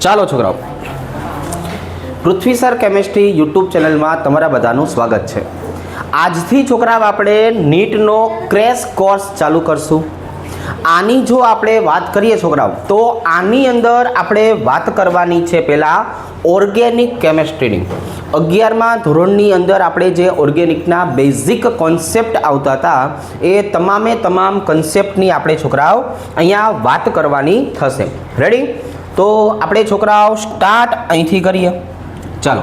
ચાલો છોકરાઓ, પૃથ્વી sir chemistry YouTube ચેનલમાં તમારા બધાનું સ્વાગત છે. આજથી છોકરાઓ આપણે નીટનો ક્રેશ કોર્સ ચાલુ કરશું. આની જો આપણે વાત કરીએ છોકરાઓ, તો આની અંદર આપણે વાત કરવાની છે પહેલાં ઓર્ગેનિક કેમેસ્ટ્રીની. 11મા ધોરણની અંદર આપણે જે ઓર્ગેનિકના બેઝિક કોન્સેપ્ટ આવતા હતા એ તમામ કોન્સેપ્ટની આપણે છોકરાઓ અહીંયા વાત કરવાની થશે. રેડી? તો આપણે છોકરાઓ સ્ટાર્ટ અહીંથી કરીએ. ચાલો,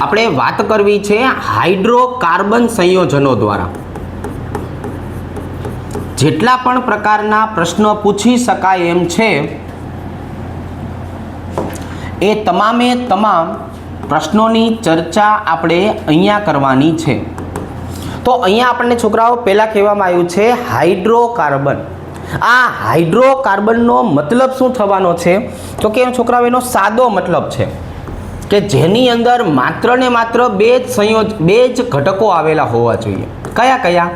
આપણે વાત કરવી છે હાઇડ્રોકાર્બન સંયોજનો દ્વારા જેટલા પણ પ્રકારના પ્રશ્નો પૂછી શકાય એમ છે એ તમામ પ્રશ્નોની ચર્ચા આપણે અહીંયા કરવાની છે. તો અહીંયા આપણને છોકરાઓ પહેલાં કહેવામાં આવ્યું છે હાઇડ્રોકાર્બન. આ હાઇડ્રોકાર્બનનો મતલબ શું થવાનો છે? તો કે છોકરાઓ એનો સાદો મતલબ છે કે જેની અંદર માત્ર ને માત્ર બે જ ઘટકો આવેલા હોવા જોઈએ. કયા કયા?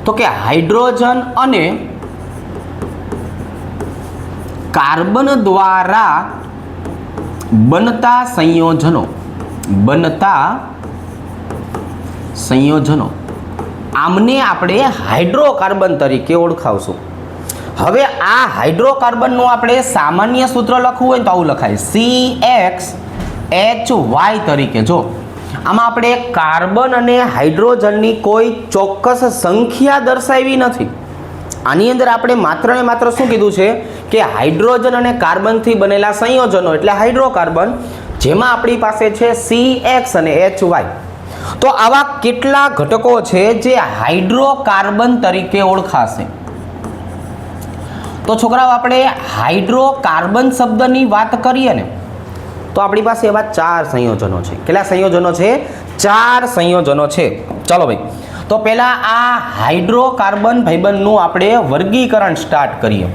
તો કે હાઇડ્રોજન અને કાર્બન દ્વારા બનતા સંયોજનો આમને આપણે હાઇડ્રોકાર્બન તરીકે ઓળખાવશું. હવે આ હાઇડ્રોકાર્બનનું આપણે સામાન્ય સૂત્ર લખવું હોય તો આવું લખાય CXHY તરીકે. જો આમાં આપણે કાર્બન અને હાઇડ્રોજનની કોઈ ચોક્કસ સંખ્યા દર્શાવી નથી. આની અંદર આપણે માત્ર ને માત્ર શું કીધું છે કે હાઇડ્રોજન અને કાર્બનથી બનેલા સંયોજનો એટલે હાઇડ્રોકાર્બન, જેમાં આપણી પાસે છે CX અને HY. તો આવા કેટલા ઘટકો છે જે હાઇડ્રોકાર્બન તરીકે ઓળખાશે? તો છોકરાઓ, આપણે હાઇડ્રોકાર્બન શબ્દની વાત કરીએ ને તો આપણી પાસે એવા 4 સંયોજનો છે. કેટલા સંયોજનો છે? 4 સંયોજનો છે. ચાલો ભાઈ, તો પહેલા આ હાઇડ્રોકાર્બન ભાઈબંધનું આપણે વર્ગીકરણ સ્ટાર્ટ કરીએ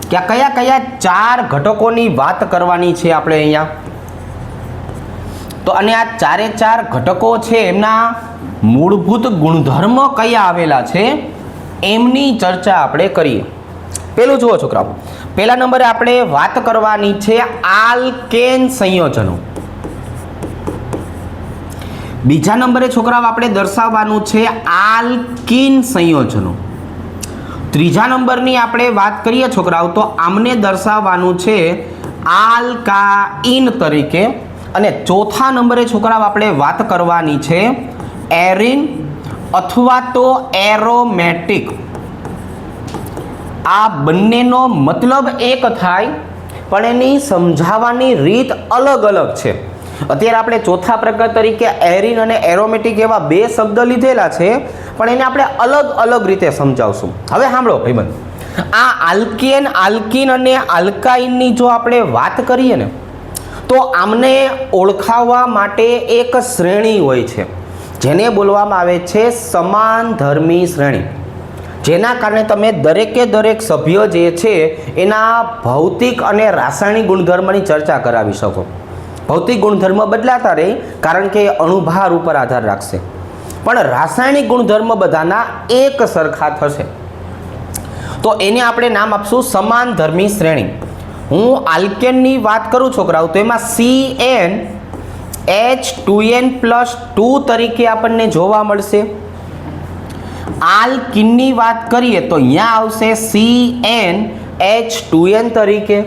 કે આ કયા કયા 4 ઘટકોની વાત કરવાની છે આપણે અહીંયા. તો અને આ 4 ઘટકો છે એમના મૂળભૂત ગુણધર્મ કયા આવેલા છે એમની ચર્ચા આપણે કરીએ. પેલું જુઓ છોકરાઓ, પહેલા નંબરે આપણે વાત કરવાની છે આલ્કેન સંયોજનો. બીજા નંબરે છોકરાઓ આપણે દર્શાવવાનું છે આલ્કીન સંયોજનો. ત્રીજા નંબરની આપણે વાત કરીએ છોકરાઓ તો આમને દર્શાવવાનું છે આલ્કાઇન તરીકે. અને ચોથા નંબરે છોકરાઓ આપણે વાત કરવાની છે એરિન અથવા તો એરોમેટિક. આ બંનેનો મતલબ એક થાય પણ એની સમજાવવાની રીત અલગ અલગ છે. અત્યારે આપણે ચોથા પ્રકાર તરીકે એરિન અને એરોમેટિક એવા 2 શબ્દ લીધેલા છે, પણ એને આપણે અલગ અલગ રીતે સમજાવશું. હવે સાંભળો ભાઈબંધ, આ આલ્કેન, આલ્કીન અને આલ્કાઇનની જો આપણે વાત કરીએ ને તો આમને ઓળખાવવા માટે એક શ્રેણી હોય છે જેને બોલવામાં આવે છે સમાનધર્મી શ્રેણી. જેના કારણે તમે દરેકે દરેક સભ્ય જે છે એના ભૌતિક અને રાસાયણિક ગુણધર્મની ચર્ચા કરાવી શકો. ભૌતિક ગુણધર્મ બદલાતા રહે કારણ કે અણુભાર ઉપર આધાર રાખશે, પણ રાસાયણિક ગુણધર્મ બધાના એક સરખા થશે. તો એને આપણે નામ આપશું સમાનધર્મી શ્રેણી. હું આલ્કેનની વાત કરું છોકરાઓ તો એમાં CnH2n+2 તરીકે આપણને જોવા મળશે. આલ્કીનની વાત કરીએ તો અહીંયા આવશે CnH2n તરીકે.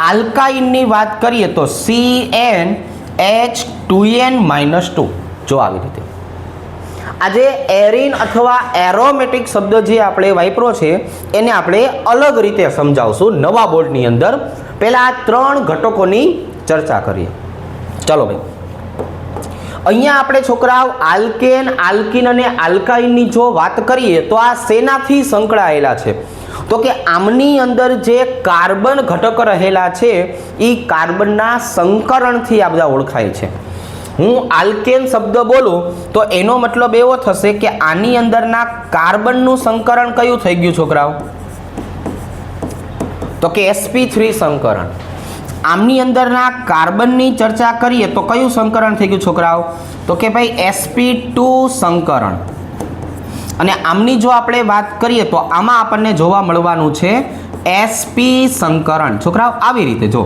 આલ્કાઇનની વાત કરીએ તો CnH2n-2. જો આવી રીતે આજે એરિન અથવા એરોમેટિક શબ્દ જે આપણે વાપરો છે એને આપણે અલગ રીતે સમજાવશું નવા બોર્ડની અંદર. પહેલાં આ 3 ઘટકોની ચર્ચા કરીએ. ચાલો ભાઈ, અહીંયા આપણે છોકરાઓ આલ્કેન, આલ્કીન અને આલ્કાઇનની જો વાત કરીએ તો આ શેનાથી સંકળાયેલા છે? તો કે આમની અંદર જે કાર્બન ઘટક રહેલા છે એ કાર્બનના સંકરણથી આ બધા ઓળખાય છે. હું આલ્કેન શબ્દ બોલું તો એનો મતલબ એવો થશે કે આની અંદરના કાર્બનનું સંકરણ કયું થઈ ગયું છોકરાઓ? તો કે sp3 સંકરણ. આમની અંદરના કાર્બનની ચર્ચા કરીએ તો કયું સંકરણ થઈ ગયું છોકરાઓ? તો કે ભાઈ sp2 સંકરણ. અને આમની જો આપણે વાત કરીએ તો આમાં આપણને જોવા મળવાનું છે sp સંકરણ. છોકરાઓ આવી રીતે જો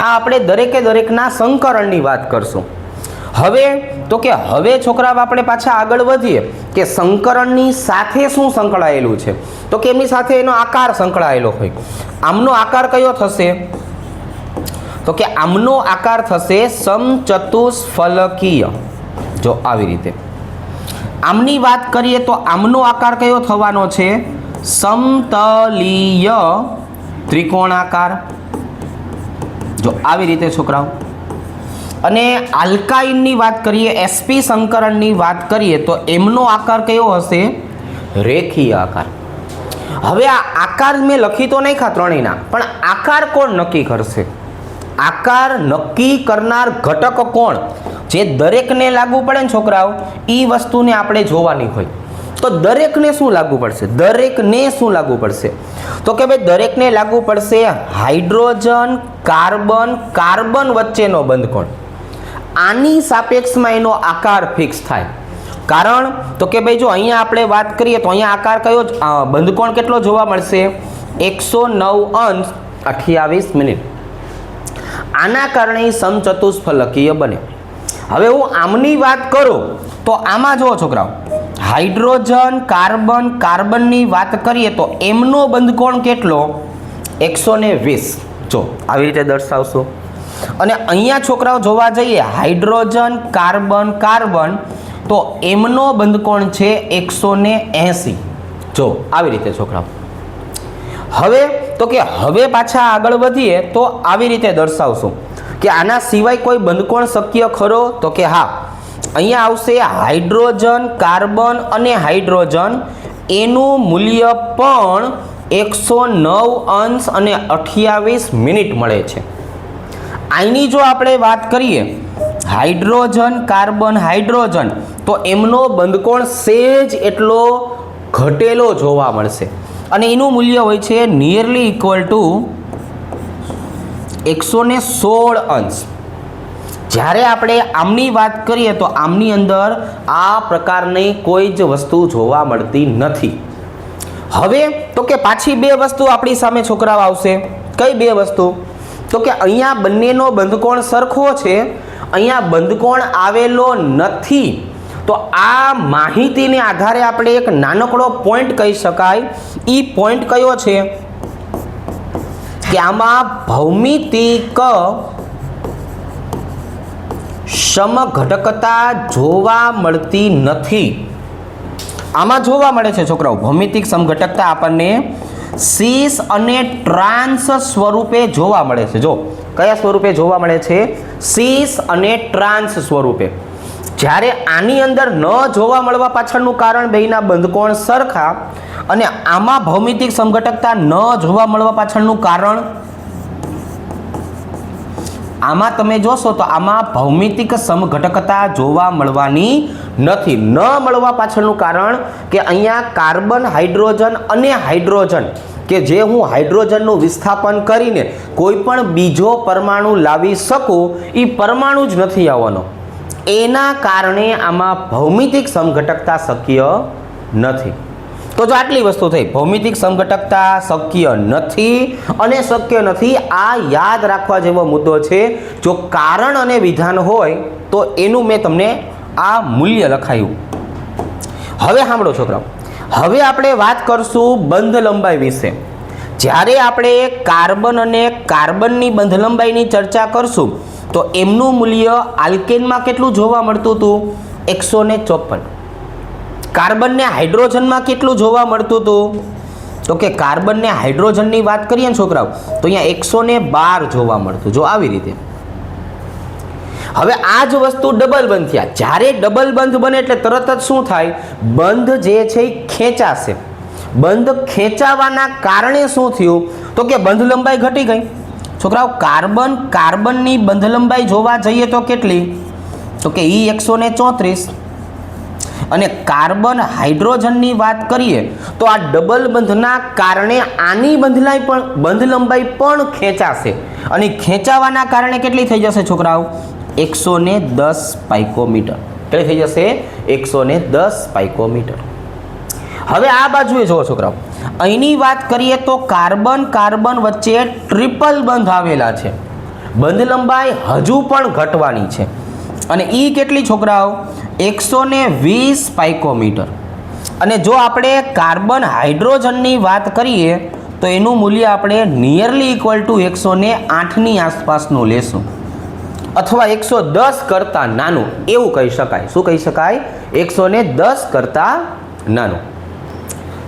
આ આપણે દરેકના સંકરણની વાત કરશું. હવે તો કે હવે છોકરાઓ આપણે પાછા આગળ વધીએ કે સંકરણની સાથે શું સંકળાયેલું છે, તો કે એમની સાથે એનો આકાર સંકળાયેલો હોય. આમનો આકાર કયો થશે, તો કે આમનો આકાર થશે સમચતુષ્ફલકીય. જો આવી રીતે આમની વાત કરીએ તો આમનો આકાર કયો થવાનો છે, સમતલીય ત્રિકોણાકાર. જો આવી રીતે છોકરાઓ. અને આલ્કાઇનની વાત કરીએ, sp સંકરણની વાત કરીએ તો એમનો આકાર કયો હશે, રેખીય આકાર. હવે આ આકાર મેં લખી તો નહીં ખા ત્રણેયના, પણ આકાર કોણ નક્કી કરશે, આકાર નક્કી કરનાર ઘટક કોણ, જે દરેકને લાગુ પડે ને છોકરાઓ એ વસ્તુને આપણે જોવાની હોય. તો દરેકને શું લાગુ પડશે, દરેકને શું લાગુ પડશે, તો કે ભાઈ દરેકને લાગુ પડશે હાઇડ્રોજન કાર્બન કાર્બન વચ્ચેનો બંધકોણ. આની સાપેક્ષમાં એનો આકાર ફિક્સ થાય. કારણ તો કે ભાઈ જો અહીંયા આપણે વાત કરીએ તો અહીંયા આકાર કયો બંધકોણ કેટલો જોવા મળશે, 109°28'. આના કારણે સમચતુષ્ફલકીય બને. હવે હું આમની વાત કરું તો આમાં જુઓ છોકરાઓ, હાઇડ્રોજન કાર્બન કાર્બનની વાત કરીએ તો એમનો બંધકોણ કેટલો, 120. જો આવી રીતે દર્શાવશો. અને અહીંયા છોકરાઓ જોવા જઈએ હાઇડ્રોજન કાર્બન કાર્બન તો એમનો બંધકોણ છે 180. જો આવી રીતે છોકરાઓ. હવે તો કે હવે પાછા આગળ વધીએ તો આવી રીતે દર્શાવશું કે આના સિવાય કોઈ બંધકોણ શક્ય ખરો, તો કે હા. અહીંયા આવશે હાઇડ્રોજન કાર્બન અને હાઇડ્રોજન, એનું મૂલ્ય પણ 109°28' મળે છે. આની જો આપણે વાત કરીએ હાઇડ્રોજન કાર્બન હાઇડ્રોજન તો એમનો બંધકોણ સેજ એટલો ઘટેલો જોવા મળશે અને એનું મૂલ્ય હોય છે નિયરલી ઇક્વલ ટુ 116°. જ્યારે આપણે આમની વાત કરીએ તો આમની અંદર આ પ્રકારની કોઈ જ વસ્તુ જોવા મળતી નથી. હવે તો કે પાછી બે વસ્તુ આપણી સામે છોકરાઓ આવશે. કઈ બે વસ્તુ, તો કે અહીંયા બંનેનો બંધકોણ સરખો છે, અહીંયા બંધકોણ આવેલો નથી. તો આ માહિતીને આધારે આપણે એક નાનકડો પોઈન્ટ કહી શકાય. એ પોઈન્ટ કયો છે કે આમાં ભૌમિતિક સમઘટકતા જોવા મળતી નથી. આમાં જોવા મળે છે છોકરાઓ ભૌમિતિક સમઘટકતા આપણને સીસ અને ટ્રાન્સ સ્વરૂપે જોવા મળે છે. જો કયા સ્વરૂપે જોવા મળે છે, સીસ અને ટ્રાન્સ સ્વરૂપે. જ્યારે આની અંદર ન જોવા મળવા પાછળનું કારણ બેયના બંધકોણ સરખા, અને આમાં ભૌમિતિક સમઘટકતા ન જોવા મળવા પાછળનું કારણ, આમાં તમે જોશો તો આમાં ભૌમિતિક સમઘટકતા જોવા મળવાની નથી. ન મળવા પાછળનું કારણ કે અહીંયા કાર્બન હાઇડ્રોજન અને હાઇડ્રોજન કે જે હું હાઇડ્રોજનનું વિસ્થાપન કરીને કોઈ પણ બીજો પરમાણુ લાવી શકું એ પરમાણુ જ નથી આવવાનો. એના કારણે આમાં ભૌમિતિક સમઘટકતા શક્ય નથી. તો જો આટલી વસ્તુ થઈ, ભૌમિતિક સમઘટકતા શક્ય નથી અને શક્ય નથી, આ યાદ રાખવા જેવો મુદ્દો છે. જો કારણ અને વિધાન હોય તો એનું મેં તમને આ મૂલ્ય લખાયું. હવે સાંભળો છોકરાઓ, હવે આપણે વાત કરશું બંધ લંબાઈ વિશે. જ્યારે આપણે કાર્બન અને કાર્બનની બંધ લંબાઈની ચર્ચા કરશું તો એમનું મૂલ્ય આલ્કેનમાં કેટલું જોવા મળતું હતું, 154. કાર્બનને હાઇડ્રોજનમાં કેટલું જોવા મળતું હતું, તો કે કાર્બનને હાઇડ્રોજનની વાત કરીએ ને છોકરાઓ તો અહીંયા 112 જોવા મળતું. જો આવી રીતે. હવે આ જ વસ્તુ ડબલ બંધ થયા. જ્યારે ડબલ બંધ બને એટલે તરત જ શું થાય, બંધ જે છે એ ખેંચાશે. બંધ ખેંચાવાના કારણે શું થયું, તો કે બંધ લંબાઈ ઘટી ગઈ. છોકરાઓ કાર્બનની બંધ લંબાઈ જોવા જઈએ તો કેટલી, તો કે ઈ 134. અને કાર્બન હાઇડ્રોજનની વાત કરીએ તો આ ડબલ બંધના કારણે આની બંધ લંબાઈ પણ ખેંચાશે અને ખેંચાવાના કારણે કેટલી થઈ જશે છોકરાઓ, 110 પાઇકોમીટર. કેટલી થઈ જશે, 110 પાઇકોમીટર. હવે આ બાજુએ જુઓ છોકરાઓ, અહીંની વાત કરીએ તો કાર્બન કાર્બન વચ્ચે ટ્રિપલ બંધ આવેલા છે. બંધ લંબાઈ હજુ પણ ઘટવાની છે અને એ કેટલી છોકરાઓ 120 પાઇકોમીટર. અને જો આપણે કાર્બન હાઇડ્રોજનની વાત કરીએ તો એનું મૂલ્ય આપણે નિયરલી ઇક્વલ ટુ 108ની આસપાસનું લેશું અથવા 110 કરતાં નાનું એવું કહી શકાય. શું કહી શકાય? 110 કરતાં નાનું.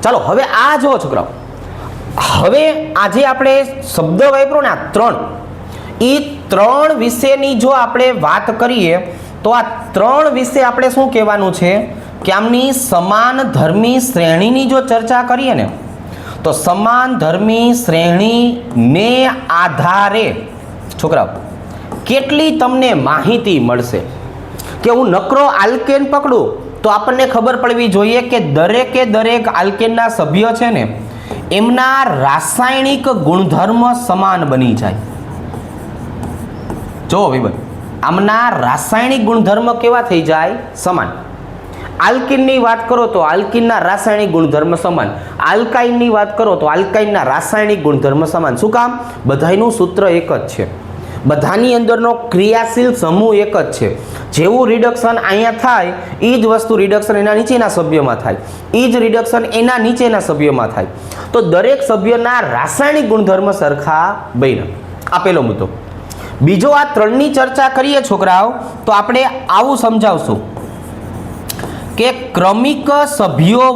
ચાલો હવે આ જો છોકરાઓ, હવે આજે આપણે શબ્દ વાપરો ને આ ત્રણ વિશેની જો આપણે વાત કરીએ તો આ ત્રણ વિશે આપણે શું કહેવાનું છે કે આમની સમાન ધર્મી શ્રેણીની જો ચર્ચા કરીએ ને તો સમાન ધર્મી શ્રેણીને આધારે છોકરાઓ કેટલી તમને માહિતી મળશે કે હું નકરો આલ્કેન પકડું તો આપણને ખબર પડવી જોઈએ કે દરેકે દરેક આલ્કેનના સભ્ય છે ને એમના રાસાયણિક ગુણધર્મ સમાન બની જાય. જો ભાઈ આમના રાસાયણિક ગુણધર્મ કેવા થઈ જાય? સમાન. આલ્કિનની વાત કરો તો આલ્કિનના રાસાયણિક ગુણધર્મ સમાન, આલ્કાઇનની વાત કરો તો આલ્કાઇનના રાસાયણિક ગુણધર્મ સમાન. શું કામ? બધાયનું સૂત્ર એક જ છે, બધાની અંદરનો ક્રિયાશીલ સમૂહ એક જ છે. જેવું રિડક્શન અહીંયા થાય એ જ વસ્તુ રિડક્શન એના નીચેના સભ્યમાં થાય, એ જ રિડક્શન એના નીચેના સભ્યમાં થાય. તો દરેક સભ્યના રાસાયણિક ગુણધર્મ સરખા બન્યા. આ પહેલો મુદ્દો. બીજો, આ ત્રણની ચર્ચા કરીએ છોકરાઓ તો આપણે આવું સમજાવશું કે ક્રમિક સભ્યો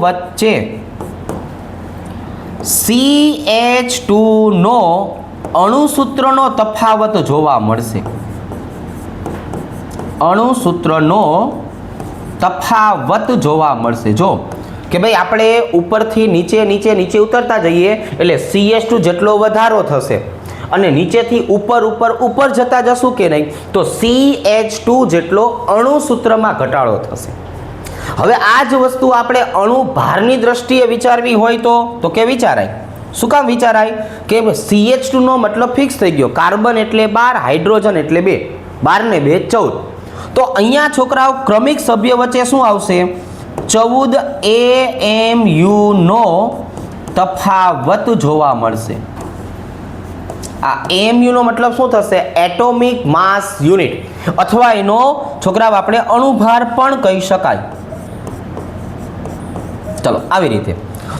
વચ્ચે CH2 નો અણુસૂત્રનો તફાવત જોવા મળશે. અણુસૂત્રનો તફાવત જોવા મળશે. જો કે ભાઈ આપણે ઉપરથી નીચે ઉતરતા જઈએ એટલે CH2 જેટલો વધારો થશે અને નીચેથી ઉપર જતા જશું કે નહીં તો CH2 જેટલો અણુસૂત્રમાં ઘટાડો થશે. હવે આ જ વસ્તુ આપણે અણુ ભારની દ્રષ્ટિએ વિચારવી હોય તો કે વિચારાય. શું કામ વિચારાય? કે CH2 નો મતલબ ફિક્સ થઈ ગયો. કાર્બન એટલે 12, હાઇડ્રોજન એટલે 2, 12 ને 2 14. તો અહીંયા છોકરાઓ ક્રમિક સભ્ય વચ્ચે શું આવશે? 14 AMU નો તફાવત જોવા મળશે. આ AMU નો મતલબ શું થશે? એટોમિક માસ યુનિટ અથવા એનો છોકરાઓ આપણે અણુભાર પણ કહી શકાય. ચલો આવી રીતે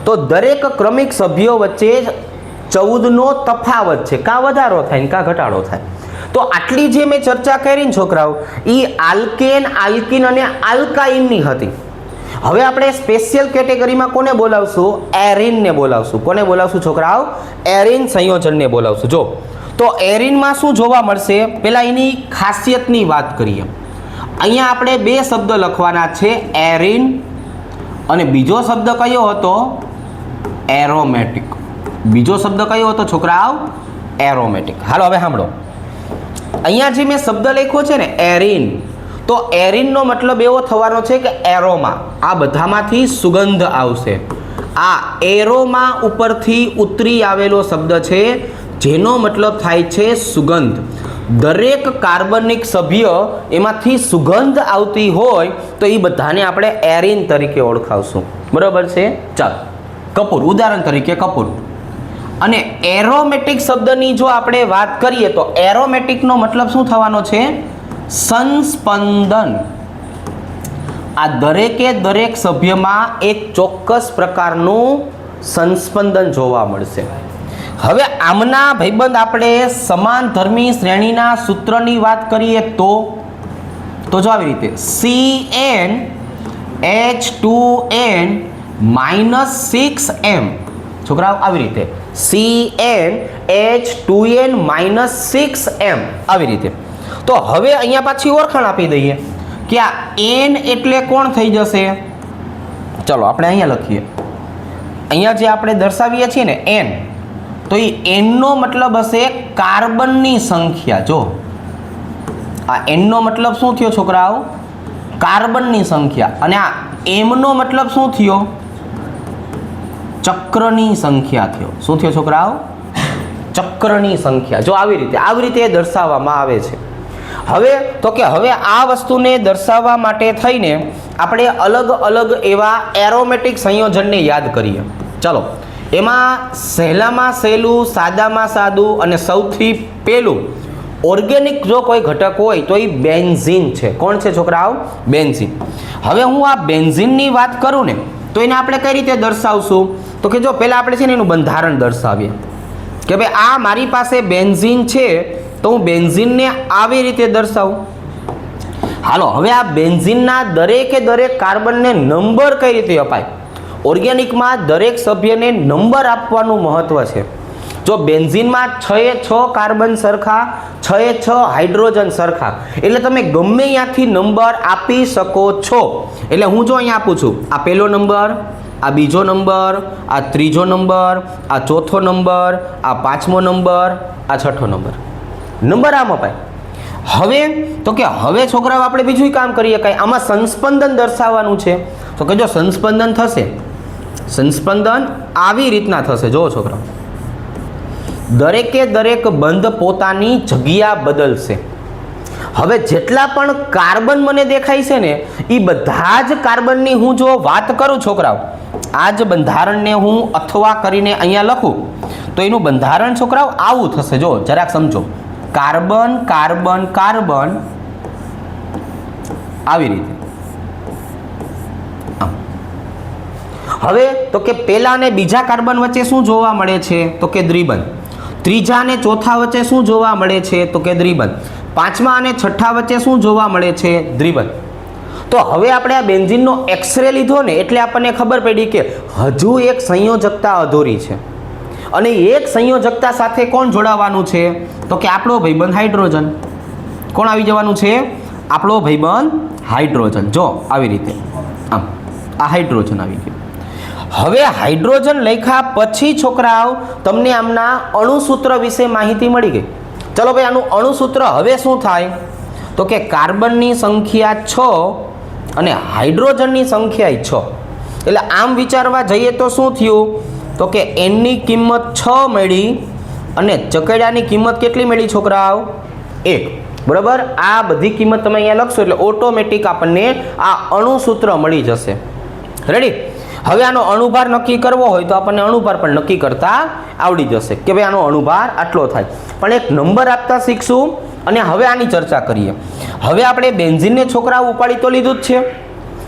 તો દરેક ક્રમિક સભ્યો વચ્ચે 14 નો તફાવત છે. કાં વધારો થાય ને કાં ઘટાડો થાય. તો આટલી જે મેં ચર્ચા કરી ને છોકરાઓ એ આલ્કેન, આલ્કિન અને આલ્કાઇનની હતી. હવે આપણે સ્પેશિયલ કેટેગરીમાં કોને બોલાવશું? એરિનને બોલાવશું. કોને બોલાવશું છોકરાઓ? એરિન સંયોજનને બોલાવશું. જો તો એરિનમાં શું જોવા મળશે? પહેલા એની ખાસિયતની વાત કરીએ. અહીંયા આપણે બે શબ્દ લખવાના છે, એરિન અને બીજો શબ્દ કયો હતો? એરોમેટિક. બીજો શબ્દ કયો હતો છોકરાઓ? એરોમેટિક. હાલો હવે સાંભળો, અહીંયા જે મેં શબ્દ લખ્યો છે ને એરિન, તો એરિનનો મતલબ એવો થવાનો છે કે એરોમાં આ બધામાંથી સુગંધ આવશે. આ એરોમાં ઉપરથી ઉતરી આવેલો શબ્દ છે જેનો મતલબ થાય છે સુગંધ. દરેક કાર્બનિક સભ્ય એમાંથી સુગંધ આવતી હોય તો એ બધાને આપણે એરિન તરીકે ઓળખાવશું. બરાબર છે? ચાલો, કપૂર ઉદાહરણ તરીકે કપૂર. અને એરોમેટિક શબ્દની જો આપણે વાત કરીએ તો એરોમેટિકનો મતલબ શું થવાનો છે? સંસ્પંદન. આ દરેકે દરેક સભ્યમાં એક ચોક્કસ પ્રકારનું સંસ્પંદન જોવા મળશે. હવે આમના ભાઈબંધ આપણે સમાન ધર્મી શ્રેણીના સૂત્રની વાત કરીએ તો જો આવી રીતે CnH2n -6m. છોકરાઓ આવી રીતે CnH2n -6m આવી રીતે. તો હવે અહીંયા પાછી ઓળખાણ આપી દઈએ કે આ n એટલે કોણ થઈ જશે? ચલો આપણે અહીંયા લખીએ. અહીંયા જે આપણે દર્શાવીએ છીએ ને n, તો એ n નો મતલબ હશે કાર્બનની સંખ્યા. જો આ n નો મતલબ શું થયો છોકરાઓ? કાર્બનની સંખ્યા. અને આ m નો મતલબ શું થયો? ચક્રની સંખ્યા થયો. શું થયો છોકરાઓ? ચક્રની સંખ્યા. જો આવી રીતે દર્શાવવામાં આવે છે. હવે તો કે હવે આ વસ્તુને દર્શાવવા માટે થઈને આપણે અલગ અલગ એવા એરોમેટિક સંયોજનને યાદ કરીએ. ચલો, એમાં સહેલામાં સહેલું, સાદામાં સાદું અને સૌથી પહેલું ઓર્ગેનિક જો કોઈ ઘટક હોય તો એ બેન્ઝીન છે. કોણ છે છોકરાઓ? બેન્ઝીન. હવે હું આ બેન્ઝીનની વાત કરું ને તો એને આપણે કઈ રીતે દર્શાવશું? તો કે જો પહેલાં આપણે છે ને એનું બંધારણ દર્શાવીએ કે ભાઈ આ મારી પાસે બેન્ઝીન છે તો હું બેન્ઝીનને આવી રીતે દર્શાવું. હાલો, હવે આ બેન્ઝીનના દરેકે દરેક કાર્બનને નંબર કઈ રીતે અપાય? ઓર્ગેનિકમાં દરેક સભ્યને નંબર આપવાનું મહત્વ છે. જો બેન્ઝીનમાં 6 કાર્બન સરખા, 6 હાઇડ્રોજન સરખા, એટલે તમે ગમે ત્યાંથી નંબર આપી શકો છો. એટલે હું જો અહીંયા આપું છું, આ પહેલો નંબર, આ બીજો નંબર, આ ત્રીજો નંબર, આ ચોથો નંબર, આ પાંચમો નંબર, આ છઠ્ઠો નંબર, નંબર આમ અપાય. હવે તો કે હવે છોકરાઓ આપણે બીજું કામ કરીએ, કાંઈ આમાં સંસ્પંદન દર્શાવવાનું છે. તો કે જો સંસ્પંદન થશે, સંસ્પંદન આવી રીતના થશે. જુઓ છોકરાઓ, દરેકે દરેક બંધ પોતાની જગ્યા બદલશે. હવે જેટલા પણ કાર્બન મને દેખાય છે ને એ બધા જ કાર્બનની હું જો વાત કરું છોકરાઓ, આ જ બંધારણને હું અથવા કરીને અહીંયા લખું તો એનું બંધારણ છોકરાઓ આવું થશે. જો જરાક સમજો, કાર્બન કાર્બન કાર્બન આવી રીતે. હવે તો કે પહેલા અને બીજા કાર્બન વચ્ચે શું જોવા મળે છે? તો કે દ્વિબંધ. ત્રીજા અને ચોથા વચ્ચે શું જોવા મળે છે? તો કે દ્વિબંધ. પાંચમા અને છઠ્ઠા વચ્ચે શું જોવા મળે છે? દ્વિબંધ. તો હવે આપણે આ બેન્ઝીનનો એક્સરે લીધો ને એટલે આપણને ખબર પડી કે હજુ એક સંયોજકતા અધૂરી છે. અને એક સંયોજકતા સાથે કોણ જોડાવાનું છે? તો કે આપણો ભાઈબંધ હાઇડ્રોજન. કોણ આવી જવાનું છે? આપણો ભાઈબંધ હાઇડ્રોજન. જો આવી રીતે આમ આ હાઇડ્રોજન આવી ગયું. હવે હાઇડ્રોજન લખ્યા પછી છોકરાઓ તમને આમના અણુસૂત્ર વિશે માહિતી મળી ગઈ. ચલો ભાઈ, આનું અણુસૂત્ર હવે શું થાય? તો કે કાર્બનની સંખ્યા 6 અને હાઇડ્રોજનની સંખ્યા 6. એટલે આમ વિચારવા જઈએ તો શું થયું? તો કે એનની કિંમત 6 મળી અને ચકેડાની કિંમત કેટલી મળી છોકરાઓ? 1. બરાબર. આ બધી કિંમત તમે અહીંયા લખશો એટલે ઓટોમેટિક આપણને આ અણુસૂત્ર મળી જશે. રેડી? હવે આનો અણુભાર નક્કી કરવો હોય તો આપણને અણુભાર પણ નક્કી કરતા આવડી જશે કે ભાઈ આનો અણુભાર આટલો થાય. પણ એક નંબર આપતા શીખશું અને હવે આની ચર્ચા કરીએ. હવે આપણે બેન્ઝીનને છોકરાઓ ઉપાડી તો લીધું જ છે.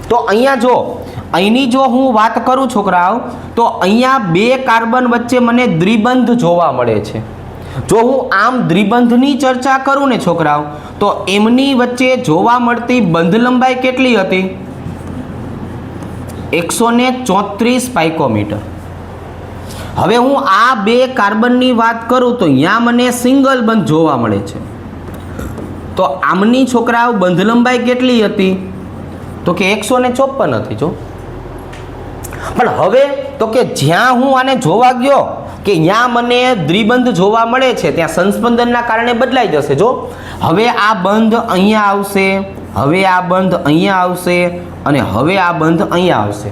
તો અહીંયા જો અહીંની જો હું વાત કરું છોકરાઓ તો અહીંયા 2 કાર્બન વચ્ચે મને દ્વિબંધ જોવા મળે છે. જો હું આમ દ્વિબંધની ચર્ચા કરું ને છોકરાઓ તો એમની વચ્ચે જોવા મળતી બંધ લંબાઈ કેટલી હતી? 134 પાઇકોમીટર. હવે હું આ 2 કાર્બનની વાત કરું તો અહીંયા મને સિંગલ બંધ જોવા મળે છે. તો આમની છોકરાઓ બંધ લંબાઈ કેટલી હતી? તો કે 154 હતી. જો પણ હવે તો કે જ્યાં હું આને જોવા ગયો કે અહીંયા મને દ્વિબંધ જોવા મળે છે ત્યાં સંસ્પંદનના કારણે બદલાઈ જશે. જો હવે આ બંધ અહીંયા આવશે, હવે આ બંધ અહીંયા આવશે અને હવે આ બંધ અહીંયા આવશે.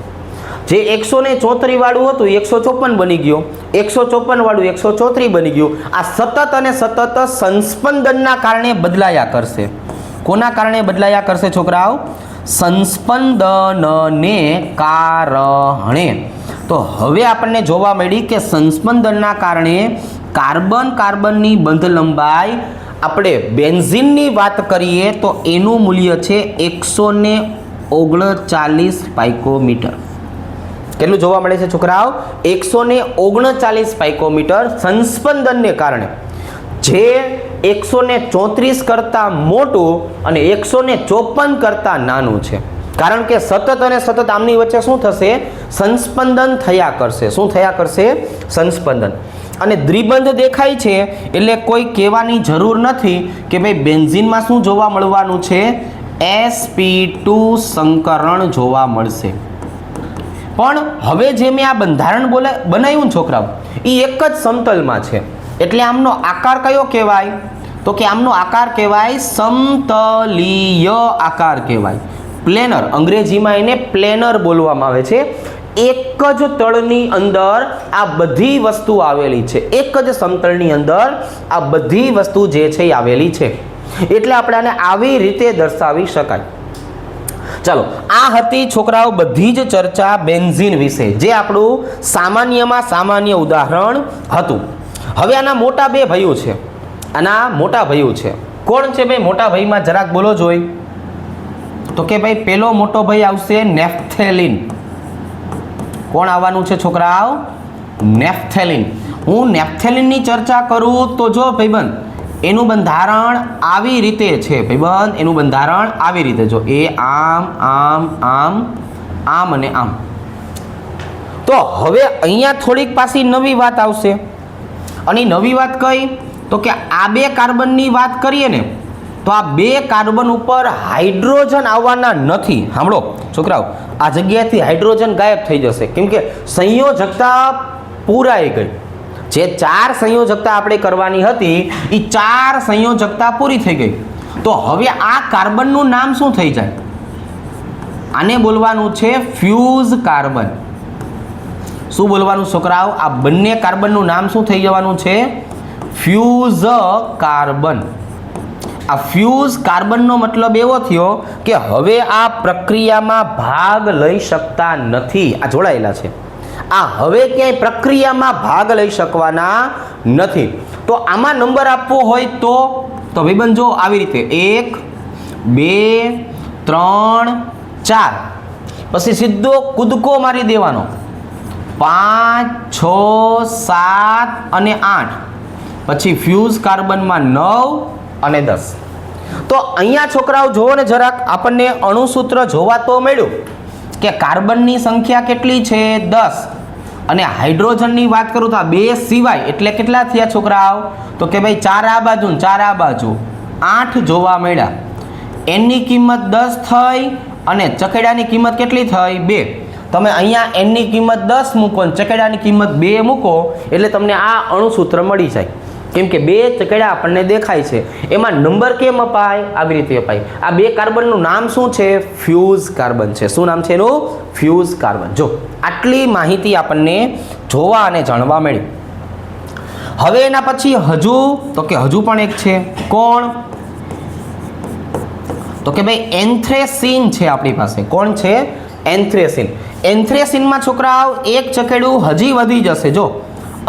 જે 134 વાળું હતું 154 બની ગયો, 154 વાળું 134 બની ગયું. આ સતત અને સતત સંસ્પંદનના કારણે બદલાયા કરશે. કોના કારણે બદલાયા કરશે છોકરાઓ? સંસ્પંદનને કારણે. તો હવે આપણને જોવા મળી કે સંસ્પંદનના કારણે કાર્બન કાર્બનની બંધ લંબાઈ આપણે બેન્ઝીનની વાત કરીએ તો એનું મૂલ્ય છે 139 પાઇકોમીટર. કેટલું જોવા મળે છે છોકરાઓ? 139 પાઇકોમીટર સંસ્પંદનને કારણે. જે 134 કરતાં મોટું અને 154 કરતાં નાનું છે. કારણ કે સતત અને સતત આમની વચ્ચે શું થશે? સંસ્પંદન થયા કરશે. શું થયા કરશે? સંસ્પંદન. અને દ્વિબંધ દેખાય છે એટલે કોઈ કહેવાની જરૂર નથી કે ભાઈ બેન્ઝીનમાં શું જોવા મળવાનું છે? sp2 સંકરણ જોવા મળશે. પણ હવે જે મેં આ બંધારણ બનાવ્યું ને છોકરાઓ એ એક જ સમતલમાં છે. એટલે આમનો આકાર કયો કહેવાય? તો કે આમનો આકાર કહેવાય સમતલીય આકાર કહેવાય. પ્લેનર. અંગ્રેજીમાં એને પ્લેનર બોલવામાં આવે છે. એક જ તળની અંદર આ બધી વસ્તુ આવેલી છે. એક જ સમતળની અંદર આ બધી વસ્તુ જે છે એ આવેલી છે. એટલે આપણે આને આવી રીતે દર્શાવી શકાય. ચાલો, આ હતી છોકરાઓ બધી જ ચર્ચા બેન્ઝીન વિશે, જે આપણું સામાન્યમાં સામાન્ય ઉદાહરણ હતું. હવે આના મોટા બે ભાઈઓ છે. આના મોટા ભાઈઓ છે. કોણ છે ભાઈ મોટા ભાઈમાં? જરાક બોલો જોઈ. તો કે ભાઈ પેલો મોટો ભાઈ આવશે નેપ્થેલિન. કોણ આવવાનું છે છોકરાઓ? નેપ્થેલિન. હું નેપ્થેલિનની ચર્ચા કરું તો જો ભાઈબંધ, એનું બંધારણ આવી રીતે છે ભાઈબંધ. એનું બંધારણ આવી રીતે જો, એ આમ આમ આમ આમ અને આમ. તો હવે અહીંયા થોડીક પાછી નવી વાત આવશે. અને નવી વાત કઈ? તો કે આ બે કાર્બનની વાત કરીએ ને, તો આ બે કાર્બન ઉપર હાઇડ્રોજન આવવાના નથી. સાંભળો છોકરાઓ, આ જગ્યાએથી હાઇડ્રોજન ગાયબ થઈ જશે, કેમ કે સંયોજકતા પૂરાઈ ગઈ. જે 4 સંયોજકતા આપણે કરવાની હતી એ 4 સંયોજકતા પૂરી થઈ ગઈ. તો હવે આ કાર્બનનું નામ શું થઈ જાય? આને બોલવાનું છે ફ્યુઝ કાર્બન. શું બોલવાનું છોકરાઓ? આ બંને કાર્બનનું નામ શું થઈ જવાનું છે? Fuse carbon. આ ફ્યુઝ કાર્બનનો મતલબ એવો થયો કે હવે આ પ્રક્રિયામાં ભાગ લઈ શકતા નથી. આ જોડાયેલા છે. આ હવે ક્યાંય પ્રક્રિયામાં ભાગ લઈ શકવાના નથી. તો આમાં નંબર આપવો હોય તો ભાઈબંધ જો આવી રીતે 1 2 3 4, પછી સીધો કૂદકો મારી દેવાનો 5 6 7 અને 8, પછી ફ્યુઝ કાર્બનમાં 9 અને 10. તો અહીંયા છોકરાઓ જોવો ને જરાક, આપણને અણુસૂત્ર જોવા તો મળ્યું કે કાર્બનની સંખ્યા કેટલી છે? 10. અને હાઇડ્રોજનની વાત કરું તો આ બે સિવાય એટલે કેટલા થયા છોકરાઓ? તો કે ભાઈ 4 આ બાજુ ને 4 આ બાજુ, 8 જોવા મળ્યા. એનની કિંમત 10 થઈ અને ચકેડાની કિંમત કેટલી થઈ? 2. તમે અહીંયા એનની કિંમત 10 મૂકો અને ચકેડાની કિંમત 2 મૂકો એટલે તમને આ અણુસૂત્ર મળી જાય. કેમ કે બે ચકેડા આપણને દેખાય છે. એમાં નંબર કેમ અપાય? આવી રીતે અપાય. આ બે કાર્બનનું નામ શું છે? ફ્યુઝ કાર્બન છે. શું નામ છે એનું? Fuse carbon. જો આટલી માહિતી આપણને જોવા અને જાણવા મળી. હવે એના પછી હજુ પણ એક છે. કોણ? તો કે ભાઈ એન્થ્રેસીન છે આપણી પાસે. કોણ છે? એન્થ્રેસીન. એન્થ્રેસીનમાં છોકરાઓ એક ચકેડું હજી વધી જશે. જો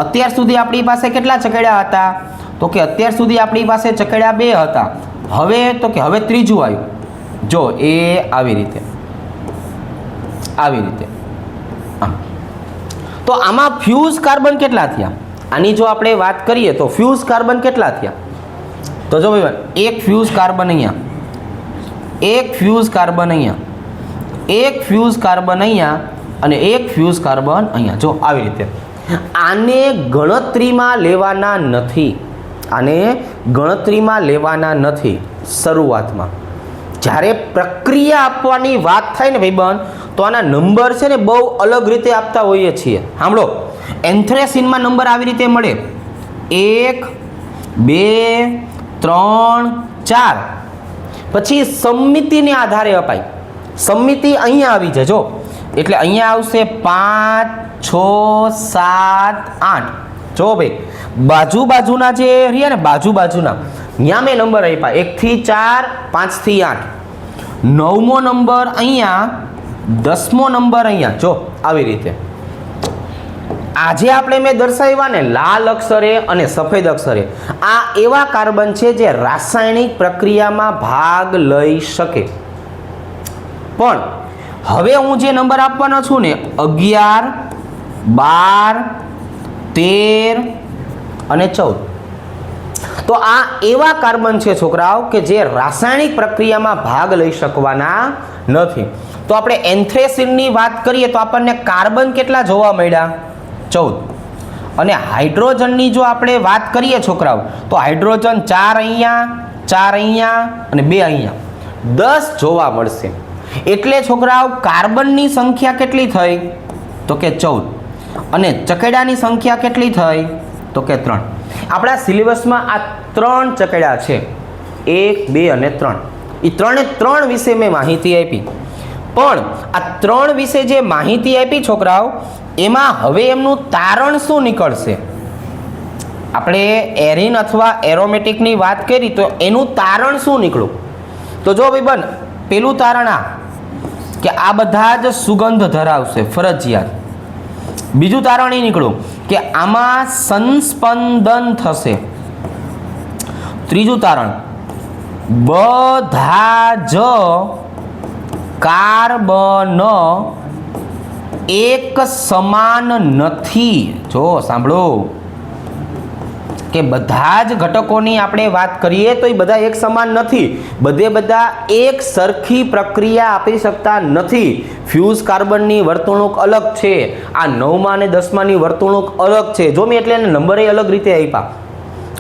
અત્યાર સુધી આપણી પાસે કેટલા ચકેડા હતા? તો કે અત્યાર સુધી આપણી પાસે ચકેડા 2 હતા. હવે તો કે હવે ત્રીજું આવ્યું. જો એ આવી રીતે તો આમાં ફ્યુઝ કાર્બન કેટલા થયા? આની જો આપણે વાત કરીએ તો ફ્યુઝ કાર્બન કેટલા થયા? તો જો ભાઈ, એક ફ્યુઝ કાર્બન અહીંયા, એક ફ્યુઝ કાર્બન અહીંયા, એક ફ્યુઝ કાર્બન અહીંયા અને એક ફ્યુઝ કાર્બન અહીંયા. જો આવી રીતે. આને ગણતરીમાં લેવાના નથી. આને ગણતરીમાં લેવાના નથી શરૂઆતમાં. જ્યારે પ્રક્રિયા આપવાની વાત થાય ને ભાઈબંધ, તો આના નંબર છે ને બહુ અલગ રીતે આપતા હોઈએ છીએ. સાંભળો, એન્થ્રેસીનમાં નંબર આવી રીતે મળે 1 2 3 4, પછી સમમિતિને આધારે અપાય. સમમિતિ અહીંયા આવી જાય. જો એટલે અહીંયા આવશે 5 6 7 8. જો ભાઈ બાજુના જે રહ્યા ને, બાજુના ત્યાં મેં નંબર આપ્યા 1 થી 4 5 થી 8. 9મો નંબર અહીંયા, 10મો નંબર અહીંયા. જો આવી રીતે. આજે આપણે મેં દર્શાવ્યા ને લાલ અક્ષરે અને સફેદ અક્ષરે, આ એવા કાર્બન છે જે રાસાયણિક પ્રક્રિયામાં ભાગ લઈ શકે. પણ હવે હું જે નંબર આપવાનો છું ને 11 12 13 અને 14, તો આ એવા કાર્બન છે છોકરાઓ કે જે રાસાયણિક પ્રક્રિયામાં ભાગ લઈ શકવાના નથી. તો આપણે એન્થ્રેસીનની વાત કરીએ તો આપણને કાર્બન કેટલા જોવા મળ્યા? 14. અને હાઇડ્રોજનની જો આપણે વાત કરીએ છોકરાઓ, તો હાઇડ્રોજન 4 અહીંયા, 4 અહીંયા અને 2 અહીંયા, 10 જોવા મળશે. એટલે છોકરાઓ કાર્બનની સંખ્યા કેટલી થઈ? તો કે 14. અને ચકેડાની સંખ્યા કેટલી થઈ? તો કે 3. આપણા સિલેબસમાં આ 3 ચકેડા છે, 1 2 અને 3. એ 3 વિશે મેં માહિતી આપી. પણ આ 3 વિશે જે માહિતી આપી છોકરાઓ, એમાં હવે એમનું તારણ શું નીકળશે? આપણે એરિન અથવા એરોમેટિકની વાત કરી તો એનું તારણ શું નીકળ્યું? તો જો ભાઈબંધ, પેલું તારણ આ કે આ બધા જ સુગંધ ધરાવશે ફરજિયાત. બીજું તારણ એ નીકળ્યું કે આમાં સંસ્પંદન થશે. ત્રીજું તારણ, બધા જ કાર્બન એક સમાન નથી. જો સાંભળો કે બધા જ ઘટકોની આપણે વાત કરીએ તો એ બધા એક સમાન નથી. બધા એક સરખી પ્રક્રિયા આપી શકતા નથી. ફ્યુઝ કાર્બનની વર્તણૂક અલગ છે, આ 9મા અને 10માની વર્તણૂક અલગ છે. જો મેં એટલે એને નંબરે અલગ રીતે આપ્યા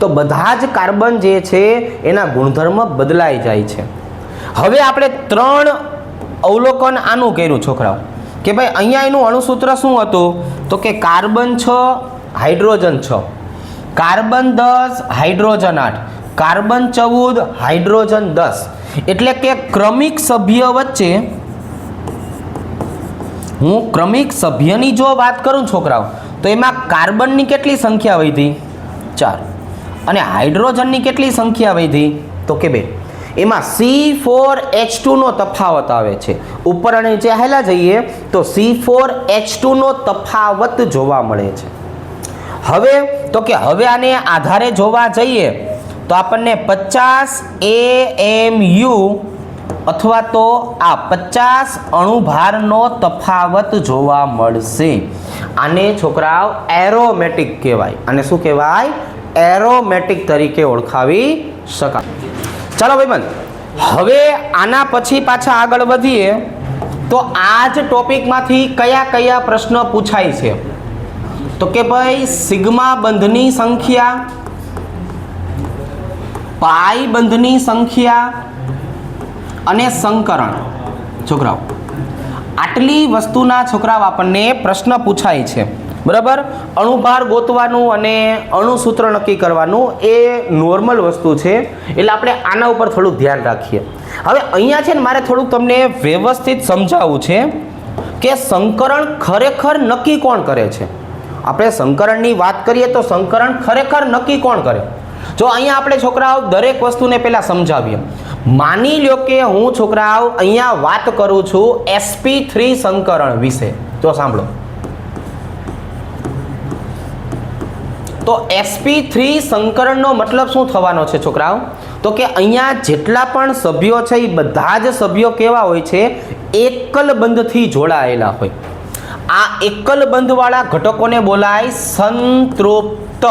તો બધા જ કાર્બન જે છે એના ગુણધર્મ બદલાઈ જાય છે. હવે આપણે 3 અવલોકન આનું કર્યું છોકરાઓ કે ભાઈ અહીંયા એનું અણુસૂત્ર શું હતું? તો કે carbon 6, hydrogen 6, carbon 10, hydrogen 8, carbon 14, hydrogen 10. એટલે કે ક્રમિક સભ્ય વચ્ચે હું ક્રમિક સભ્યની જો વાત કરું છોકરાઓ તો એમાં કાર્બનની કેટલી સંખ્યા વધી? 4. અને હાઇડ્રોજનની કેટલી સંખ્યા વધી? તો કે 2. એમાં C4H2 નો તફાવત આવે છે. ઉપર અને નીચે હાલ્યા જઈએ તો C4H2 નો તફાવત જોવા મળે છે. હવે તો કે હવે આને આધારે જોવા જઈએ તો આપણને 50 AMU અથવા તો આ 50 અણુભારનો તફાવત જોવા મળશે. આને છોકરાઓ એરોમેટિક કહેવાય. આને શું કહેવાય? એરોમેટિક તરીકે ઓળખાવી શકાય. ચાલો ભાઈબંધ, હવે આના પછી પાછા આગળ વધીએ તો આ જ ટોપિકમાંથી કયા કયા પ્રશ્ન પૂછાય છે? તો કે ભાઈ સિગ્મા બંધની સંખ્યા, પાઈ બંધની સંખ્યા અને સંકરણ. છોકરાઓ આટલી વસ્તુના છોકરાઓ આપણને પ્રશ્ન પૂછાય છે, બરાબર. અણુભાર ગોતવાનું અને અણુસૂત્ર નક્કી કરવાનું એ નોર્મલ વસ્તુ છે, એટલે આપણે આના ઉપર થોડુંક ધ્યાન રાખીએ. હવે અહીંયા છે ને મારે થોડુંક તમને વ્યવસ્થિત સમજાવવું છે કે સંકરણ ખરેખર નક્કી કોણ કરે છે. આપણે સંકરણની વાત કરીએ તો સંકરણ ખરેખર નક્કી કોણ કરે? જો અહીંયા આપણે છોકરાઓ દરેક વસ્તુને પહેલા સમજાવીએ. માની લ્યો કે હું છોકરાઓ અહીંયા વાત કરું છું sp3 સંકરણ વિશે. તો સાંભળો, તો sp3 સંકરણનો મતલબ શું થવાનો છે છોકરાઓ? તો કે અહીંયા જેટલા પણ સભ્યો છે એ બધા જ સભ્યો કેવા હોય છે? એકલ બંધથી જોડાયેલા હોય. આ એકલ બંધવાળા ઘટકોને બોલાય સંતૃપ્ત.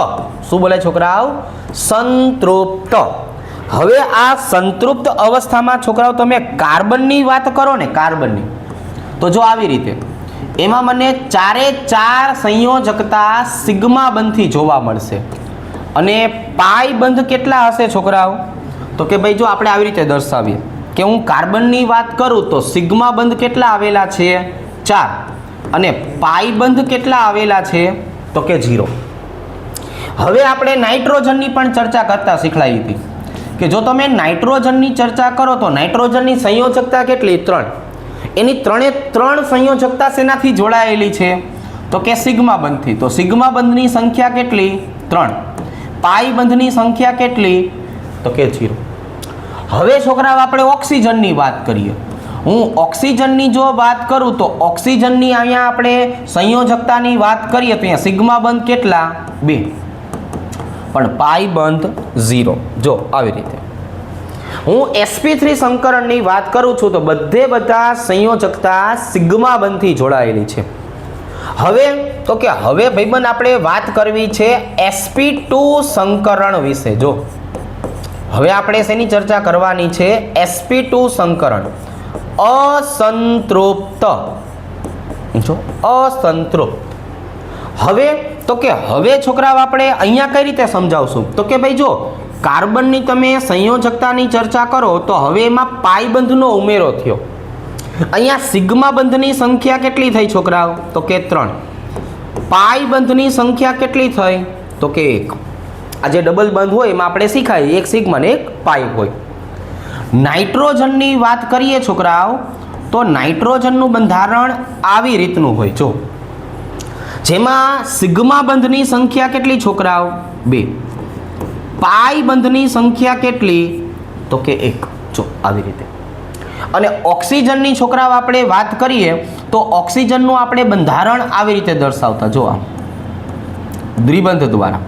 શું બોલાય છોકરાઓ? સંતૃપ્ત. હવે આ સંતૃપ્ત અવસ્થામાં છોકરાઓ તમે કાર્બનની વાત કરો ને, કાર્બનની, તો જો આવી રીતે એમાં મને 4 સંયોજકતા સિગ્મા બંધથી જોવા મળશે. અને પાઈ બંધ કેટલા હશે છોકરાઓ? તો કે ભાઈ જો આપણે આવી રીતે દર્શાવીએ કે હું કાર્બનની વાત કરું તો સિગ્મા બંધ કેટલા આવેલા છે? 4. અને પાઈ બંધ કેટલા આવેલા છે? તો કે 0. હવે આપણે નાઇટ્રોજનની પણ ચર્ચા કરતા શીખવાડી હતી કે જો તમે નાઇટ્રોજનની ચર્ચા કરો તો નાઇટ્રોજનની સંયોજકતા કેટલી? 3. એની 3 સંયોજકતા શેનાથી જોડાયેલી છે? તો કે સિગ્મા બંધથી. તો સિગ્મા બંધની સંખ્યા કેટલી? 3. પાઈ બંધની સંખ્યા કેટલી? તો કે 0. હવે છોકરાઓ આપણે ઓક્સિજનની વાત કરીએ. હું ઓક્સિજનની જો વાત કરું તો ઓક્સિજનની અહીંયા આપણે સંયોજકતાની વાત કરીએ તો અહીંયા સિગ્મા બંધ કેટલા? 2. પણ પાઈ બંધ 0. જો આવી રીતે હું sp3 સંકરણની વાત કરું છું તો બધા સંયોજકતા સિગ્મા બંધથી જોડાયેલી છે. હવે તો કે હવે ભાઈબંધ આપણે વાત કરવી છે sp2 સંકરણ વિશે. જો હવે આપણે શેની ચર્ચા કરવાની છે? sp2 સંકરણ. અસંતૃપ્ત. જો અસંતૃપ્ત. હવે તો કે હવે છોકરાઓ આપણે અહીંયા કઈ રીતે સમજાવશું? તો કે ભાઈ જો કાર્બનની તમે સંયોજકતાની ચર્ચા કરો તો હવે એમાં પાઈ બંધનો ઉમેરો થયો. અહીંયા સિગ્મા બંધની સંખ્યા કેટલી થઈ છોકરાઓ? તો કે 3. પાઈ બંધની સંખ્યા કેટલી થઈ? તો કે 1. આ જે ડબલ બંધ હોય એમાં આપણે શીખાય એક સિગ્મા ને એક પાઈ હોય. નાઇટ્રોજનની વાત કરીએ છોકરાઓ તો નાઇટ્રોજનનું બંધારણ આવી રીતનું હોય. જો જેમાં સિગ્મા બંધની સંખ્યા કેટલી છોકરાઓ? 2. પાઈ બંધની સંખ્યા કેટલી? તો કે 1. જો આવી રીતે. અને ઓક્સિજનની છોકરાઓ આપણે વાત કરીએ તો ઓક્સિજનનું આપણે બંધારણ આવી રીતે દર્શાવતા. જો આમ દ્વિબંધ દ્વારા.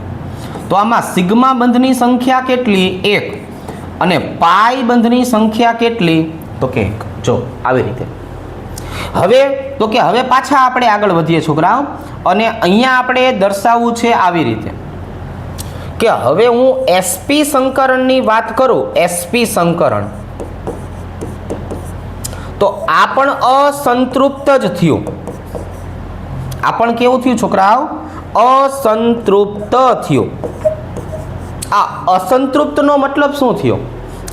તો આમાં સિગ્મા બંધની સંખ્યા કેટલી? 1. અને પાઈ બંધની સંખ્યા કેટલી? તો કે 1. જો આવી રીતે. હવે પાછા આપણે આગળ વધીએ છોકરાઓ, અને અહીંયા આપણે દર્શાવવું છે આવી રીતે કે હવે હું sp સંકરણની વાત કરું. sp સંકરણ તો આ પણ અસંતૃપ્ત જ થયું. આ પણ કેવું થયું છોકરાઓ? અસંતૃપ્ત થયું. આ અસંતૃપ્તનો મતલબ શું થયો?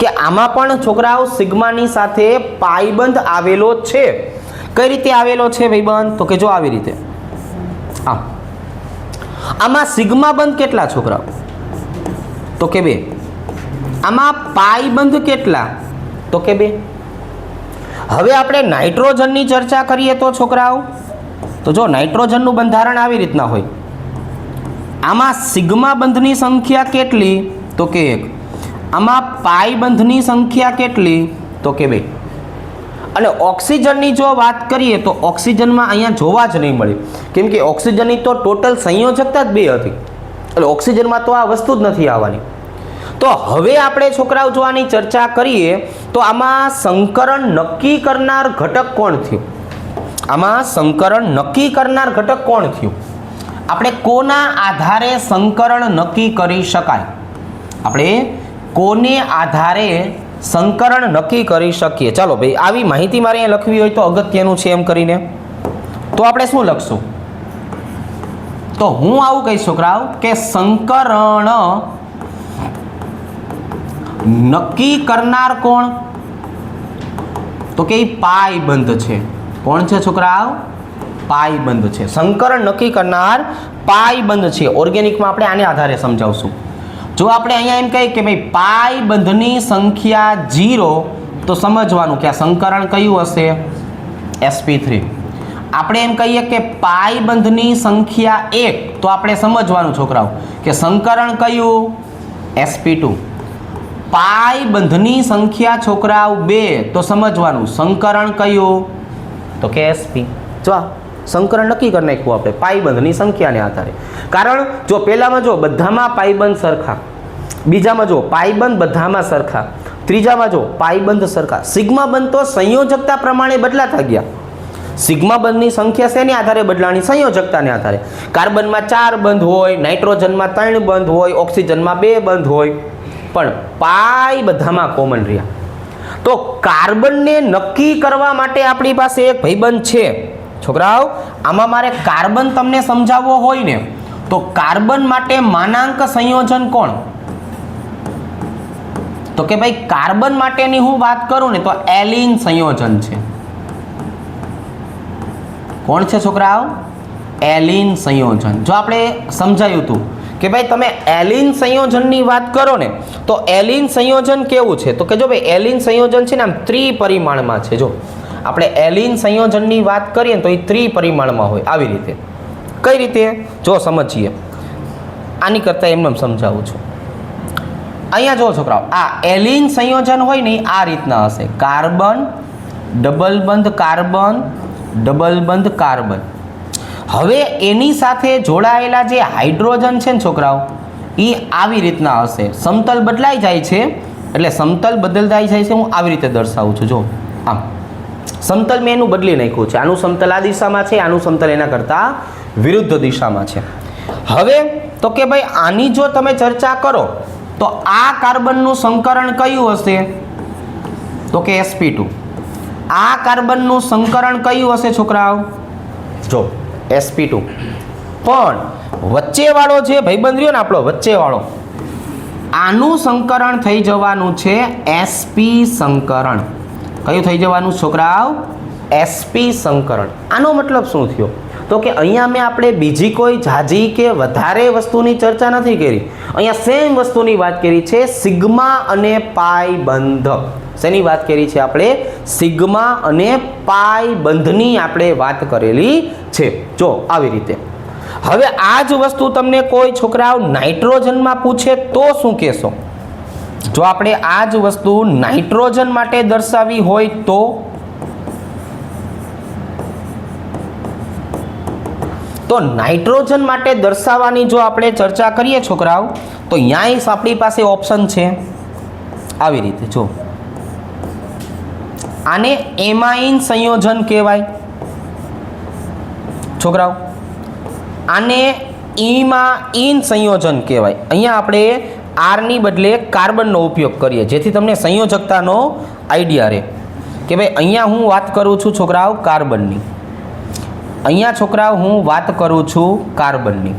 કે આમાં પણ છોકરાઓ સિગ્માની સાથે પાઈબંધ આવેલો છે. કઈ રીતે આવેલો છે ભાઈબંધ? તો કે જો આવી રીતે. આમાં સિગ્મા બંધ કેટલા છોકરાઓ? તો કે 2. આમાં પાઈબંધ કેટલા? તો કે 2. હવે આપણે નાઇટ્રોજનની ચર્ચા કરીએ તો છોકરાઓ, તો જો નાઇટ્રોજનનું બંધારણ આવી રીતના હોય. આમાં સિગ્મા બંધની સંખ્યા કેટલી? તો કે 1. આમાં પાઈ બંધની સંખ્યા કેટલી? તો કે 2. અને ઓક્સિજનની જો વાત કરીએ તો ઓક્સિજનમાં અહીંયા જોવા જ નહીં મળે, કેમ કે ઓક્સિજનની તો ટોટલ સંયોજકતા જ 2 હતી. એટલે ઓક્સિજનમાં તો આ વસ્તુ જ નથી આવવાની. તો હવે આપણે છોકરાઓ જો આની ચર્ચા કરીએ તો આમાં સંકરણ નક્કી કરનાર ઘટક કોણ થયું? આમાં સંકરણ નક્કી કરનાર ઘટક કોણ થયું? આપણે કોના આધારે સંકરણ નક્કી કરી શકાય? આપણે કોને આધારે સંકરણ નક્કી કરી શકીએ? ચાલો ભાઈ, આવી માહિતી મારે અહીંયા લખવી હોય તો અગત્યનું છે એમ કરીને તો આપણે શું લખશું? તો હું આવું કહીશ છોકરાઓ કે સંકરણ નક્કી કરનાર કોણ? તો કે પાઈબંધ છે. કોણ છે છોકરાઓ? પાઈબંધ છે. સંકરણ નક્કી કરનાર પાઈબંધ છે. ઓર્ગેનિકમાં આપણે આને આધારે સમજાવશું. જો આપણે અહીંયા એમ કહીએ કે ભાઈ પાઈબંધની સંખ્યા 0, તો સમજવાનું કે આ સંકરણ કયું હશે? sp3. આપણે એમ કહીએ કે પાઈબંધની સંખ્યા 1, તો આપણે સમજવાનું છોકરાઓ કે સંકરણ કયું? sp2. પાઈબંધની સંખ્યા છોકરાઓ 2, તો સમજવાનું સંકરણ કયું? તો કે sp. જો સંકરણ નક્કી કરી નાખ્યું આપણે પાઈબંધની સંખ્યાને આધારે. કારણ જો પહેલામાં જો બધામાં પાઈબંધ સરખા, બીજામાં જો પાઈબંધ બધામાં સરખા, ત્રીજામાં જો પાઈબંધ સરખા. સિગ્મા બંધ તો સંયોજકતા પ્રમાણે બદલાતા ગયા. સિગ્મા બંધની સંખ્યા શેને આધારે બદલાણી? સંયોજકતાને આધારે. કાર્બનમાં 4 બંધ હોય, નાઇટ્રોજનમાં 3 બંધ હોય, ઓક્સિજનમાં 2 બંધ હોય, પણ પાઈ બધામાં કોમન રહ્યા. તો કાર્બનને નક્કી કરવા માટે આપણી પાસે એક ભાઈબંધ છે છોકરાઓ. આમાં મારે કાર્બન તમને સમજાવવો હોય ને તો કાર્બન માટે માનાંક સંયોજન કોણ? તો કે ભાઈ કાર્બન માટેની હું વાત કરું ને તો એલિન સંયોજન છે. કોણ છે છોકરાઓ? એલિન સંયોજન. જો આપણે સમજાયું હતું કે ભાઈ તમે એલિન સંયોજનની વાત કરો ને તો એલિન સંયોજન કેવું છે? તો કે જો ભાઈ એલિન સંયોજન છે ને આમ ત્રિપરિમાણમાં છે. જો આપણે એલિન સંયોજનની વાત કરીએ તો એ ત્રિપરિમાણમાં હોય આવી રીતે. કઈ રીતે? જો સમજીએ. આની કરતા એમને સમજાવું છું. અહીંયા જો છોકરાઓ, આ એલિન સંયોજન હોય ને આ રીતના હશે. કાર્બન, ડબલ બંધ કાર્બન, ડબલ બંધ કાર્બન. હવે એની સાથે જોડાયેલા જે હાઇડ્રોજન છે ને છોકરાઓ, એ આવી રીતના હશે. સમતલ બદલાઈ જાય છે, એટલે સમતલ બદલાઈ જાય છે હું આવી રીતે દર્શાવું છું. જો આમ સમતલ મેં એનું બદલી નાખ્યું છે. આનું સમતલ આ દિશામાં છે, આનું સમતલ એના કરતાં વિરુદ્ધ દિશામાં છે. હવે તો કે ભાઈ આની જો તમે ચર્ચા કરો તો આ કાર્બનનું સંકરણ કયું હશે? તો કે sp2. આ કાર્બનનું સંકરણ કયું હશે છોકરાઓ? જો sp2. પણ વચ્ચેવાળો જે ભાઈબંધ રહ્યો ને આપણો વચ્ચેવાળો, આનું સંકરણ થઈ જવાનું છે sp સંકરણ. કયું થઈ જવાનું છોકરાઓ? sp સંકરણ. આનો મતલબ શું થયો? તો કે અહીંયા મેં આપણે બીજી કોઈ ઝાઝી કે વધારે વસ્તુની ચર્ચા નથી કરી. અહીંયા સેમ વસ્તુની વાત કરી છે, સિગ્મા અને પાઈ બંધ. શેની વાત કરી છે આપણે? સિગ્મા અને પાઈ બંધની આપણે વાત કરેલી છે. જો આવી રીતે. હવે આ જ વસ્તુ તમને કોઈ છોકરાઓ નાઇટ્રોજનમાં પૂછે તો શું કહેશો? જો આપણે આ જ વસ્તુ નાઇટ્રોજન માટે દર્શાવી હોય તો નાઇટ્રોજન માટે દર્શાવવાની જો આપણે ચર્ચા કરીએ છોકરાઓ, તો અહીંયા આપણી પાસે ઓપ્શન છે આવી રીતે. જો આને એમાઇન સંયોજન કહેવાય છોકરાઓ, આને ઇમાઇન સંયોજન કહેવાય. અહીંયા આપણે આરની બદલે કાર્બનનો ઉપયોગ કરીએ જેથી તમને સંયોજકતાનો આઈડિયા રહે કે ભાઈ અહીંયા હું વાત કરું છું છોકરાઓ કાર્બનની, અહીંયા છોકરાઓ હું વાત કરું છું કાર્બનની,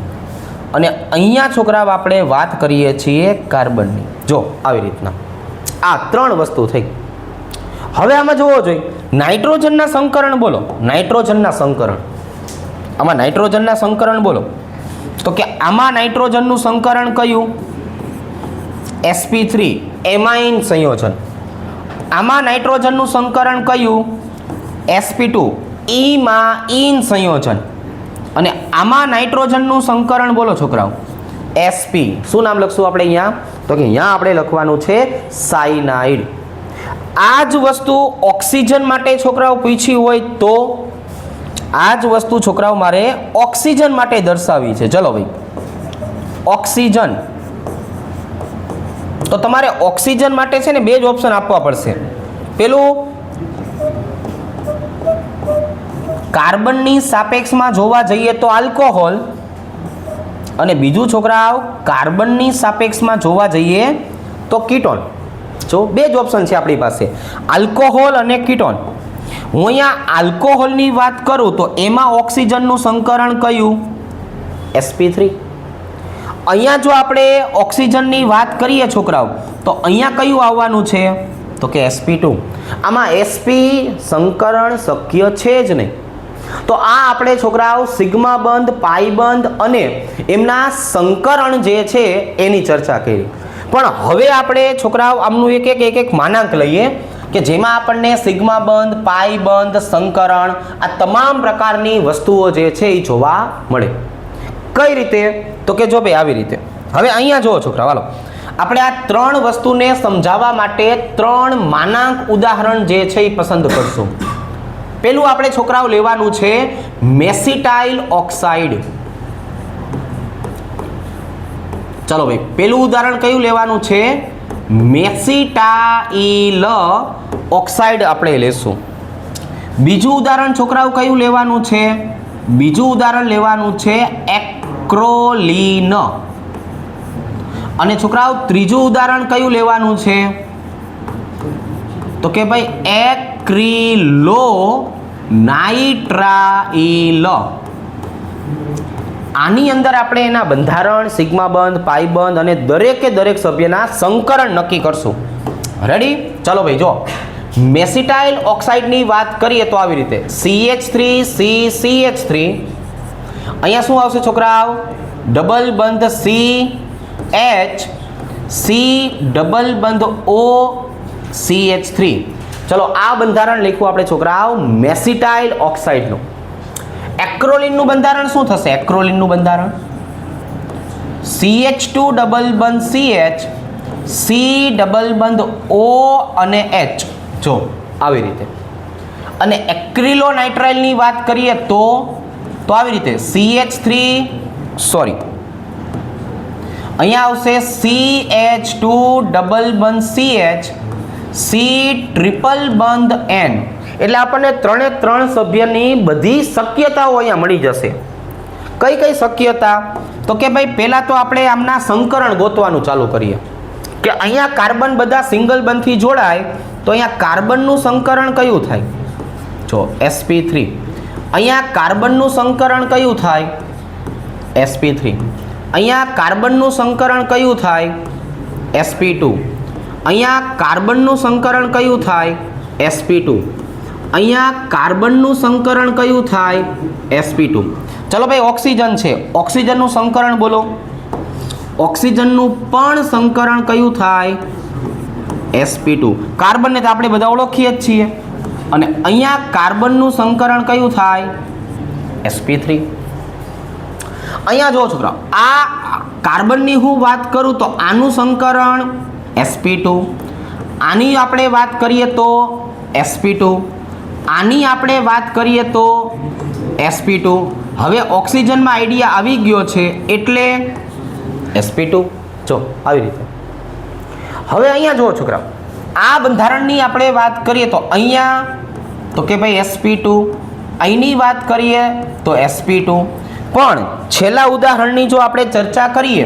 અને અહીંયા છોકરાઓ આપણે વાત કરીએ છીએ કાર્બનની. જો આવી રીતના આ ત્રણ વસ્તુ થઈ. હવે આમાં જોવો જોઈએ નાઇટ્રોજનના સંકરણ બોલો. નાઇટ્રોજનના સંકરણ, આમાં નાઇટ્રોજનના સંકરણ બોલો. તો કે આમાં નાઇટ્રોજનનું સંકરણ કયું? sp3 એમાઇન સંયોજન. આમાં નાઇટ્રોજનનું સંકરણ કયું? sp2 ઇમાઇન સંયોજન. અને આમાં નાઇટ્રોજનનું સંકરણ બોલો છોકરાઓ sp. શું નામ લખશું આપણે અહીંયા? તો કે અહીંયા આપણે લખવાનું છે સાયનાઇડ. આ જ વસ્તુ ઓક્સિજન માટે છોકરાઓ પૂછી હોય તો આ જ વસ્તુ છોકરાઓ મારે ઓક્સિજન માટે દર્શાવી છે. ચલો ભાઈ ઓક્સિજન, તો તમારે ઓક્સિજન માટે છે ને બે જ ઓપ્શન આપવા પડશે. પેલું કાર્બનની સાપેક્ષમાં જોવા જઈએ તો આલ્કોહોલ, અને બીજું છોકરાઓ કાર્બનની સાપેક્ષમાં જોવા જઈએ તો કીટોન. જો બે જ ઓપ્શન છે આપણી પાસે, આલ્કોહોલ અને કીટોન. હું અહીંયા આલ્કોહોલની વાત કરું તો એમાં ઓક્સિજનનું સંકરણ કયું? sp3. અહીંયા જો આપણે ઓક્સિજનની વાત કરીએ છોકરાઓ તો અહીંયા કયું આવવાનું છે? તો કે sp2. આમાં sp સંકરણ શક્ય છે જ નહીં. તો આ આપણે છોકરાઓ સિગ્મા બંધ, પાઈ બંધ અને એમના સંકરણ જે છે એની ચર્ચા કરી. પણ હવે આપણે છોકરાઓ આમનું એક માનાંક લઈએ કે જેમાં આપણને સિગ્મા બંધ, પાઈ બંધ, સંકરણ આ તમામ પ્રકારની વસ્તુઓ જે છે એ જોવા મળે. કઈ રીતે? તો કે જો ભાઈ આવી રીતે. હવે અહીંયા જુઓ છોકરાઓ, હાલો આપણે આ ત્રણ વસ્તુને સમજાવવા માટે ત્રણ માનાંક ઉદાહરણ જે છે એ પસંદ કરશું. પેલું આપણે છોકરાઓ લેવાનું છે મેસિટાઇલ ઓક્સાઇડ. ચલો ભાઈ પેલું ઉદાહરણ કયું લેવાનું છે? મેસિટાઇલ ઓક્સાઇડ આપણે લેશું. બીજું ઉદાહરણ છોકરાઓ કયું લેવાનું છે? બીજું ઉદાહરણ લેવાનું છે એક્રોલીન. અને છોકરાઓ ત્રીજું ઉદાહરણ કયું લેવાનું છે? તો કે ભાઈ એક્રિલો નાઇટ્રાઇલ. આની અંદર આપણે એના બંધારણ, સિગ્મા બંધ, પાઈ બંધ અને દરેકે દરેક સભ્યના સંકરણ નક્કી કરશું. રેડી? ચલો ભાઈ જો મેસિટાઇલ ઓક્સાઇડની વાત કરીએ તો આવી રીતે CH3CCH3. અહીંયા શું આવશે છોકરાઓ? ડબલ બંધ CH, C ડબલ બંધ OCH3. ચલો આ બંધારણ લખ્યું આપણે છોકરાઓ મેસિટાઇલ ઓક્સાઇડનું. એક્રોલીનનું બંધારણ શું થશે? એક્રોલીનનું બંધારણ CH2 ડબલ બંધ CH, C ડબલ બંધ O અને H. જો આવી રીતે. અને એક્રિલો નાઇટ્રાઇલની વાત કરીએ તો આવી રીતે CH3 સોરી અહીંયા આવશે CH2 ડબલ બંધ CH, C ટ્રિપલ બંધ N. એટલે આપણને ત્રણે ત્રણ સભ્યની બધી શક્યતાઓ અહીંયા મળી જશે. કઈ કઈ શક્યતા? તો કે ભાઈ પહેલા તો આપણે આમના સંકરણ ગોતવાનું ચાલુ કરીએ કે અહીંયા કાર્બન બધા સિંગલ બંધથી જોડાય તો અહીંયા કાર્બનનું સંકરણ કયું થાય? જો sp3. અહીંયા કાર્બનનું સંકરણ કયું થાય? sp3. અહીંયા કાર્બનનું સંકરણ કયું થાય? sp2. અહીંયા કાર્બનનું સંકરણ કયું થાય? sp2. અહીંયા કાર્બનનું સંકરણ કયું થાય? sp2. ચલો ભાઈ ઓક્સિજન છે, ઓક્સિજનનું સંકરણ બોલો. ઓક્સિજનનું પણ સંકરણ કયું થાય? sp2. કાર્બનને તો આપણે બધા ઓળખીએ જ છીએ. અને અહીંયા કાર્બનનું સંકરણ કયું થાય? sp3. અહીંયા જો છોકરાઓ, આ કાર્બનની હું વાત કરું તો આનું સંકરણ sp2, આની આપણે વાત કરીએ તો sp2, આની આપણે વાત કરીએ તો sp2. હવે ઓક્સિજનમાં આઈડિયા આવી ગયો છે એટલે sp2. જો આવી રીતે. હવે અહીંયા જુઓ છોકરાઓ, આ બંધારણની આપણે વાત કરીએ તો અહીંયા તો કે ભાઈ sp2, અહીંની વાત કરીએ તો sp2. પણ છેલ્લા ઉદાહરણની જો આપણે ચર્ચા કરીએ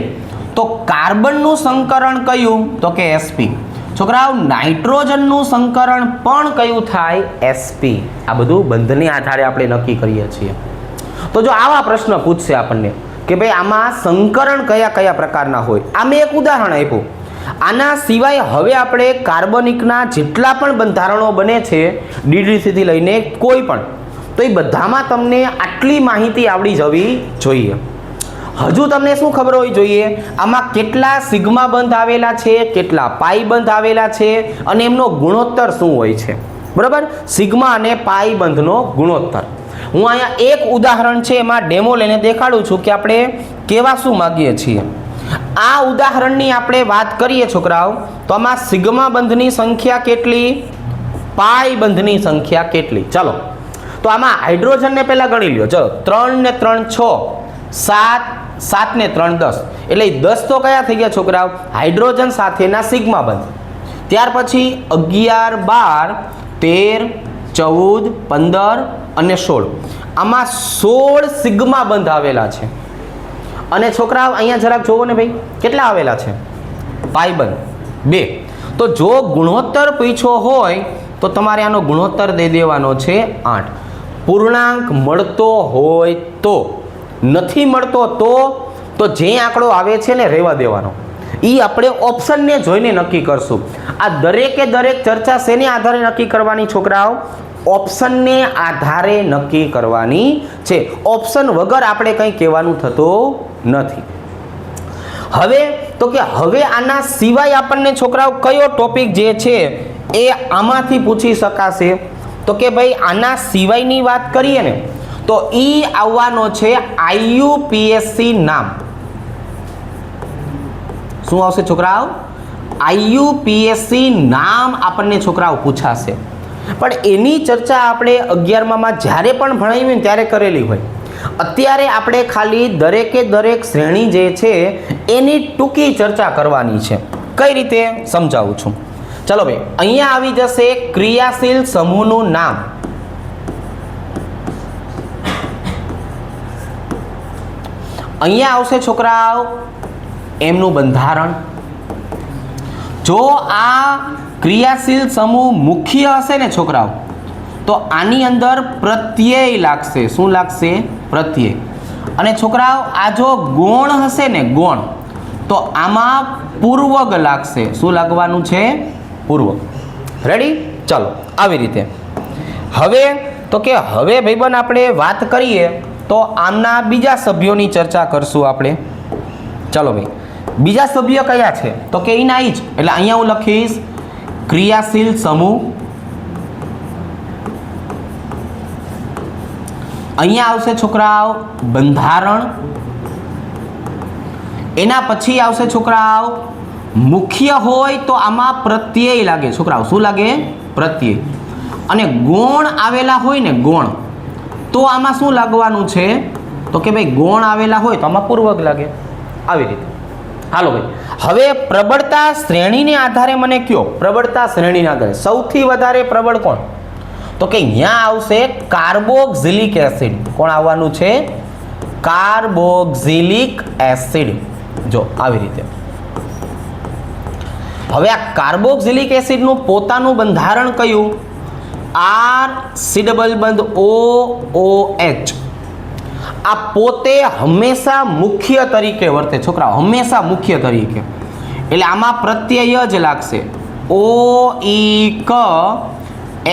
તો કાર્બનનું સંકરણ કયું તો કે sp. છોકરાઓ નાઇટ્રોજનનું સંકરણ પણ કયું થાય sp. આ બધું બંધને આધારે આપણે નક્કી કરીએ છીએ. તો જો આવા પ્રશ્ન પૂછશે આપણને કે ભાઈ આમાં સંકરણ કયા કયા પ્રકારના હોય, આ મેં એક ઉદાહરણ આપ્યું. આના સિવાય હવે આપણે કાર્બનિકના જેટલા પણ બંધારણો બને છે DDC થી લઈને કોઈ પણ, તો એ બધામાં તમને આટલી માહિતી આવડી જવી જોઈએ. હજુ તમને શું ખબર હોવી જોઈએ, આમાં કેટલા સિગ્મા બંધ આવેલા છે, કેટલા પાઈ બંધ આવેલા છે અને એમનો ગુણોત્તર શું હોય છે. બરાબર, સિગ્મા અને પાઈ બંધનો ગુણોત્તર. હું અહીંયા એક ઉદાહરણ છે એમાં ડેમો લઈને દેખાડું છું કે આપણે કેવા શું માગીએ છીએ. આ ઉદાહરણની આપણે વાત કરીએ છોકરાઓ તો આમાં સિગ્મા બંધની સંખ્યા કેટલી, પાઈ બંધની સંખ્યા કેટલી. ચાલો તો આમાં હાઇડ્રોજનને પહેલા ગણી લ્યો. ચલો 3 ને 3 6, 7, 7 ને 3 10, એટલે 10 તો કયા થઈ ગયા છોકરાઓ, હાઇડ્રોજન સાથેના સિગ્મા બંધ. ત્યાર પછી 11, 12, 13, 14, 15 અને 16, આમાં 16 સિગ્મા બંધ આવેલા છે. અને છોકરાઓ અહીંયા જરાક જોવો ને ભાઈ, કેટલા આવેલા છે, પાઈ બંધ 2. તો જો ગુણોત્તર પૂછ્યો હોય તો તમારે આનો ગુણોત્તર દઈ દેવાનો છે 8. પૂર્ણાંક મળતો હોય તો, નથી મળતો તો જે આંકડો આવે છે ને રહેવા દેવાનો. એ આપણે ઓપ્શનને જોઈને નક્કી કરશું. આ દરેકે દરેક ચર્ચા શેને આધારે નક્કી કરવાની છોકરાઓ, ઓપ્શનને આધારે નક્કી કરવાની છે. ઓપ્શન વગર આપણે કંઈ કહેવાનું થતું નથી. હવે તો કે હવે આના સિવાય આપણને છોકરાઓ કયો ટોપિક જે છે એ આમાંથી પૂછી શકાશે તો કે ભાઈ આના સિવાયની વાત કરીએ ને તો ઈ આવવાનો છે IUPAC નામ. શું આવશે છોકરાઓ, IUPAC નામ આપણને છોકરાઓ પૂછાશે. પણ એની ચર્ચા આપણે 11માં જ્યારે પણ ભણાવી ને ત્યારે કરેલી હોય. અત્યારે આપણે ખાલી દરેકે દરેક શ્રેણી જે છે એની ટૂંકી ચર્ચા કરવાની છે. કઈ રીતે સમજાવું છું. ચલો ભાઈ, અહીંયા આવી જશે ક્રિયાશીલ સમૂહનું નામ. અહીંયા આવશે છોકરાઓ એમનું બંધારણ. જો આ ક્રિયાશીલ સમૂહ મુખ્ય હશે ને છોકરાઓ તો આની અંદર પ્રત્યય લાગશે. શું લાગશે, પ્રત્યય. અને છોકરાઓ આ જો ગૌણ હશે ને ગૌણ, તો આમાં પૂર્વક લાગશે. શું લાગવાનું છે, પૂર્વક. રેડી, ચાલો આવી રીતે. હવે તો કે હવે ભાઈબંધ આપણે વાત કરીએ તો આમના બીજા સભ્યોની ચર્ચા કરશું આપણે. ચાલો ભાઈ, બીજા સભ્ય કયા છે તો કે એના જ, એટલે અહીંયા હું લખીશ ક્રિયાશીલ સમૂહ. અહીંયા આવશે છોકરાઓ બંધારણ. એના પછી આવશે છોકરાઓ મુખ્ય હોય તો આમાં પ્રત્યય લાગે. છોકરાઓ શું લાગે, પ્રત્યય. અને ગૌણ આવેલા હોય ને ગૌણ, તો આમાં શું લાગવાનું છે તો કે ભાઈ ગૌણ આવેલા હોય તો આમાં પૂર્વક લાગે. આવી રીતે. હાલો ભાઈ, હવે પ્રબળતા શ્રેણીને આધારે મને કયો, પ્રબળતા શ્રેણીના આધારે સૌથી વધારે પ્રબળ કોણ તો કે અહીંયા આવશે કાર્બોક્સિલિક એસિડ. કોણ આવવાનું છે, કાર્બોક્સિલિક એસિડ. જો આવી રીતે. હવે આ કાર્બોક્સિલિક એસિડનું પોતાનું બંધારણ કયું, R C ડબલ બંધ OOH. આ પોતે હંમેશા મુખ્ય તરીકે વર્તે છોકરાઓ, હંમેશા મુખ્ય તરીકે. એટલે આમાં પ્રત્યય જ લાગશે. OIC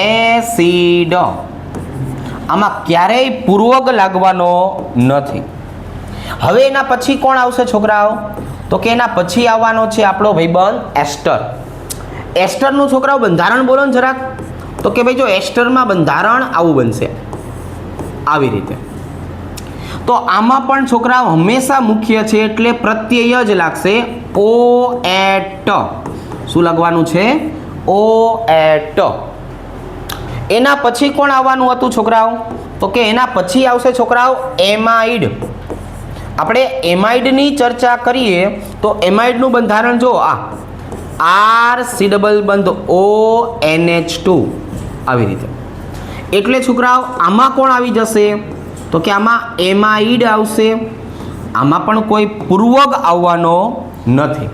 acid. આમાં ક્યારેય પૂર્વક લાગવાનો નથી. હવે એના પછી કોણ આવશે છોકરાઓ તો કે એના પછી આવવાનો છે આપણો ભાઈબંધ એસ્ટર. એસ્ટરનું છોકરાઓ બંધારણ બોલો ને જરાક. તો કે ભાઈ જો એસ્ટરમાં બંધારણ આવું બનશે, આવી રીતે. તો આમાં પણ છોકરાઓ હંમેશા મુખ્ય છે એટલે પ્રત્યય જ લાગશે. ઓ એટ શું લખવાનું છે? ઓ એટ. એના પછી કોણ આવવાનું હતું છોકરાઓ? તો કે એના પછી આવશે છોકરાઓ એમાઇડ. આપણે એમાઇડની ચર્ચા કરીએ તો એમાઇડનું બંધારણ જો આ આર સી ડબલ બંધ ઓ NH2 આવી રીતે. એટલે છોકરાઓ આમાં કોણ આવી જશે? તો કે આમાં એમાઇડ આવશે. આમાં પણ કોઈ પૂર્વક આવવાનો નથી.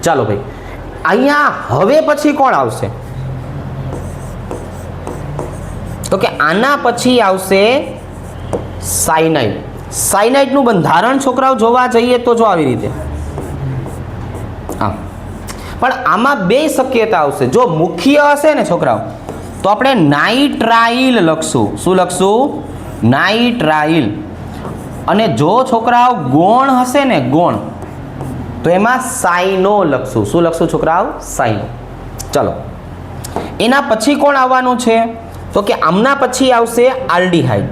ચાલો ભાઈ, અહીંયા હવે પછી કોણ આવશે? તો કે આના પછી આવશે સાયનાઇડ. સાયનાઇડનું બંધારણ છોકરાઓ જોવા જઈએ તો જો આવી રીતે. હા, પણ આમાં બે શક્યતા આવશે. જો મુખ્ય હશે ને છોકરાઓ તો આપણે નાઇટ્રાઇલ લખશું. શું લખશું? નાઇટ્રાઇલ. અને જો છોકરાઓ ગૌણ હશે ને ગૌણ, તો એમાં સાઇનો લખશું. શું લખશું છોકરાઓ? સાઇનો. ચલો, એના પછી કોણ આવવાનું છે? તો કે આમના પછી આવશે આલ્ડીહાઇડ.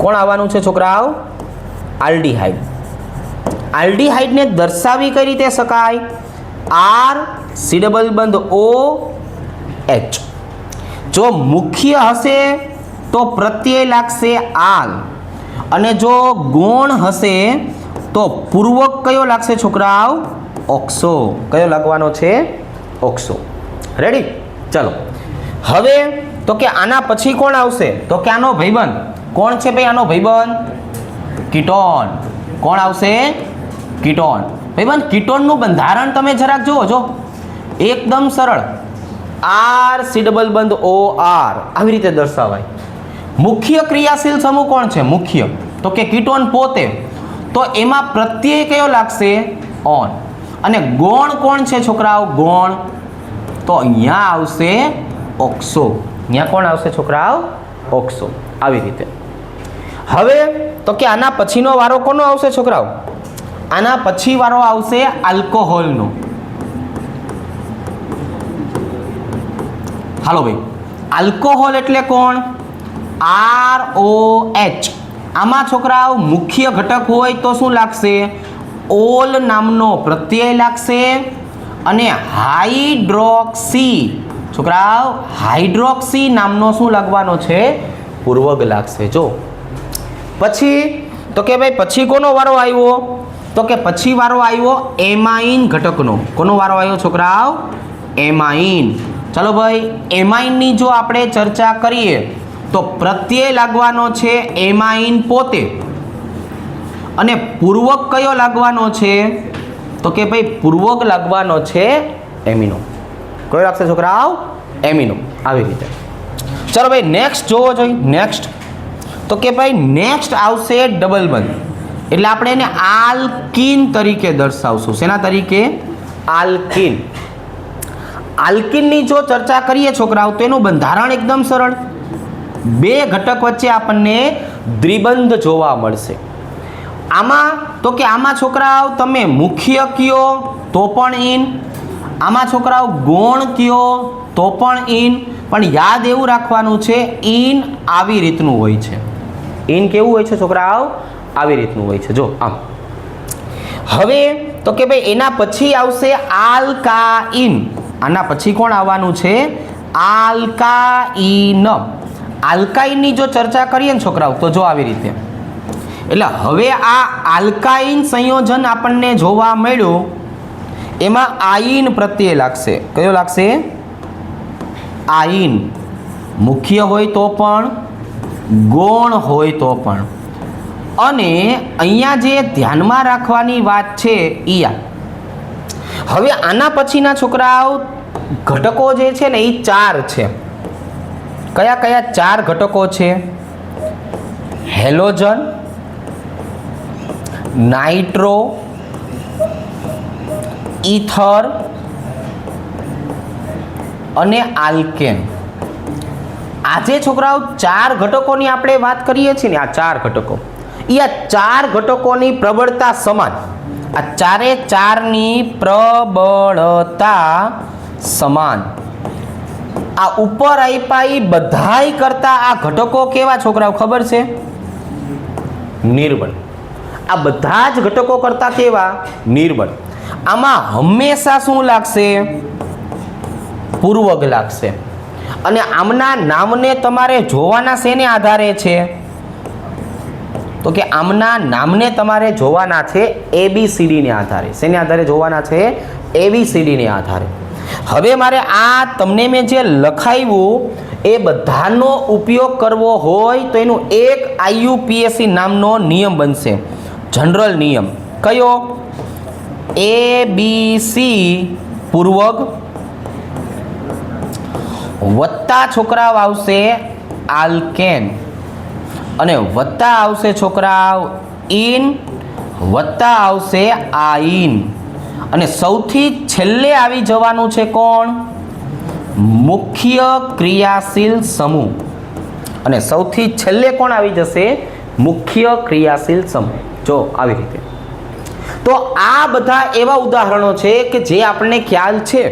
કોણ આવવાનું છે છોકરાઓ? આલ્ડીહાઇડ. આલ્ડીહાઇડને દર્શાવી કઈ રીતે શકાય? આર સી ડબલ બંધ ઓ એચ. જો મુખ્ય હશે તો પ્રત્યય લાગશે આલ, અને જો ગૌણ હશે તો પૂર્વક કયો લાગશે છોકરાઓ? ઓક્સો. કયો લાગવાનો છે? ઓક્સો. રેડી? ચલો, હવે તો કે આના પછી કોણ આવશે? તો કે આનો ભાઈબંધ કોણ છે ભાઈ? આનો ભાઈબંધ કીટોન. કોણ આવશે? કીટોન. ભાઈબંધ કીટોનનું બંધારણ તમે જરાક જુઓ. જો એકદમ સરળ. આર સી ડબલ બંધ ઓ આર આવી રીતે દર્શાવાય. મુખ્ય ક્રિયાશીલ સમૂહ કોણ છે? મુખ્ય. તો કે કીટોન પોતે. તો એમાં પ્રત્યય કયો લાગશે? ઓન. અને ગૌણ કોણ છે છોકરાઓ? ગૌણ. તો અહીંયા આવશે ઓક્સો. અહીંયા કોણ આવશે છોકરાઓ? ઓક્સો. આવી રીતે. હવે તો કે આના પછીનો વારો કોનો આવશે છોકરાઓ? આના પછી વારો આવશે આલ્કોહોલનો. હાલો ભાઈ, આલ્કોહોલ એટલે કોણ? ROH. આમાં છોકરાઓ મુખ્ય ઘટક હોય તો શું લાગશે? ઓલ નામનો પ્રત્યય લાગશે. અને હાઇડ્રોક્સી છોકરાઓ હાઇડ્રોક્સી નામનો શું લાગવાનો છે? પૂર્વક લાગશે. જો પછી તો કે ભાઈ પછી કોનો વારો આવ્યો? તો કે પછી વારો આવ્યો એમાઇન ઘટકનો. કોનો વારો આવ્યો છોકરાઓ? એમાઇન. ચલો ભાઈ, એમાઇનની જો આપણે ચર્ચા કરીએ તો પ્રત્યય લાગવાનો છે એમાઇન પોતે. અને પૂર્વક કયો લાગવાનો છે? તો કે ભાઈ પૂર્વક લાગવાનો છે એમિનો. કયો લાગશે છોકરાઓ? એમિનો. આવી રીતે. ચલો ભાઈ નેક્સ્ટ જોવો જોઈએ. નેક્સ્ટ તો કે ભાઈ નેક્સ્ટ આવશે ડબલ બંધ. એટલે આપણે એને આલ્કીન તરીકે દર્શાવશું. શેના તરીકે? આલ્કીન. આલ્કીનની જો ચર્ચા કરીએ છોકરાઓ તો એનું બંધારણ એકદમ સરળ. બે ઘટક વચ્ચે આપણને દ્વિબંધ જોવા મળશે. આમાં તો કે આમાં છોકરાઓ તમે મુખ્ય કયો તો પણ ઇન, આમાં છોકરાઓ ગૌણ કયો તો પણ ઇન. પણ યાદ એવું રાખવાનું છે ઇન આવી રીતનું હોય છે. ઇન કેવું હોય છે છોકરાઓ? આવી રીતનું હોય છે. જો આમ. હવે તો કે ભાઈ એના પછી આવશે આલ્કાઇન. આના પછી કોણ આવવાનું છે? આલ્કાઇન. આલ્કાઇનની જો ચર્ચા કરીએ ને છોકરાઓ તો જો આવી રીતે. એટલે હવે આ આલ્કાઇન સંયોજન આપણને જોવા મળ્યું. એમાં આઈન પ્રત્યય લાગશે. કયો લાગશે? આઈન. મુખ્ય હોય તો પણ, ગૌણ હોય તો પણ. અને અહીંયા જે ધ્યાનમાં રાખવાની વાત છે ઈ આ. હવે આના પછીના છોકરાઓ ઘટકો જે છે ને એ 4 છે. કયા કયા 4 ઘટકો છે? હેલોજન, નાઇટ્રો, ઈથર અને આલ્કેન. આજે છોકરાઓ 4 ઘટકોની આપણે વાત કરીએ છીએ ને, આ 4 ઘટકો, એ આ 4 ઘટકોની પ્રબળતા સમાન. આ 4ની પ્રબળતા સમાન. આ ઉપર આપ્યા બધાય કરતા આ ઘટકો કેવા છોકરાઓ ખબર છે? નિર્બળ. આ બધા જ ઘટકો કરતા કેવા? નિર્બળ. આમાં હંમેશા શું લાગશે? પૂર્વક લાગશે. અને આમના નામને તમારે જોવાના શેને આધારે છે? તો કે આમના નામને તમારે જોવાના છે ABCD ને આધારે. શેને આધારે જોવાના છે? ABCD ને આધારે. હવે મારે આ તમને મેં જે લખાવ્યું એ બધાનો ઉપયોગ કરવો હોય તો એનું એક IUPAC નામનો નિયમ બનશે, જનરલ નિયમ. કયો? ABC પૂર્વક વત્તા છોકરાઓ આવશે આલ્કેન, અને વત્તા આવશે છોકરાઓ ઇન, વત્તા આવશે આઈન, અને સૌથી છેલ્લે આવી જવાનું છે કોણ? મુખ્ય ક્રિયાશીલ સમૂહ. અને સૌથી છેલ્લે કોણ આવી જશે? મુખ્ય ક્રિયાશીલ સમૂહ. જો આવી રીતે. તો આ બધા એવા ઉદાહરણો છે કે જે આપણને ખ્યાલ છે.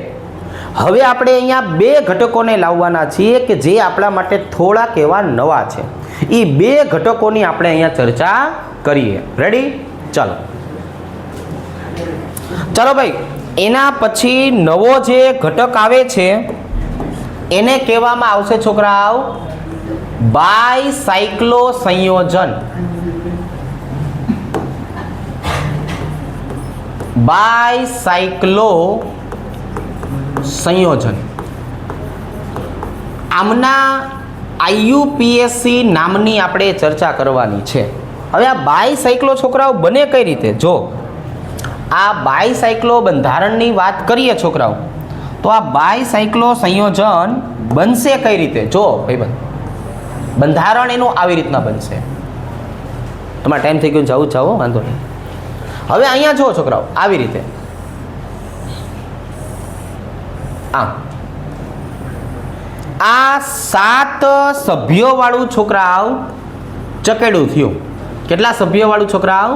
હવે આપણે અહીંયા બે ઘટકોને લાવવાના છીએ કે જે આપણા માટે થોડાક એવા નવા છે. એ બે ઘટકોની આપણે અહીંયા ચર્ચા કરીએ. રેડી? ચાલો ચાલો ભાઈ, એના પછી નવો જે ઘટક આવે છે એને કહેવામાં આવશે છોકરાઓ બાયસાયક્લો સંયોજન. બાયસાયક્લો સંયોજન. આમના IUPAC નામની આપણે ચર્ચા કરવાની છે. હવે આ બાયસાયક્લો છોકરાઓ બને કઈ રીતે? જો આ બાયસાયક્લો બંધારણની વાત કરીએ છોકરાઓ, તો આ બાયસાયક્લો સંયોજન બનશે કઈ રીતે? જો ભાઈબંધ, બંધારણ એનું આવી રીતના બનશે. તમારે ટાઈમ થઈ ગયો, જાવું જાઓ, વાંધો નહીં. હવે અહીંયા જો છોકરાઓ આવી રીતે આ 7 સભ્યો વાળું છોકરાઓ ચકેડું થયું. કેટલા સભ્યો વાળું છોકરાઓ?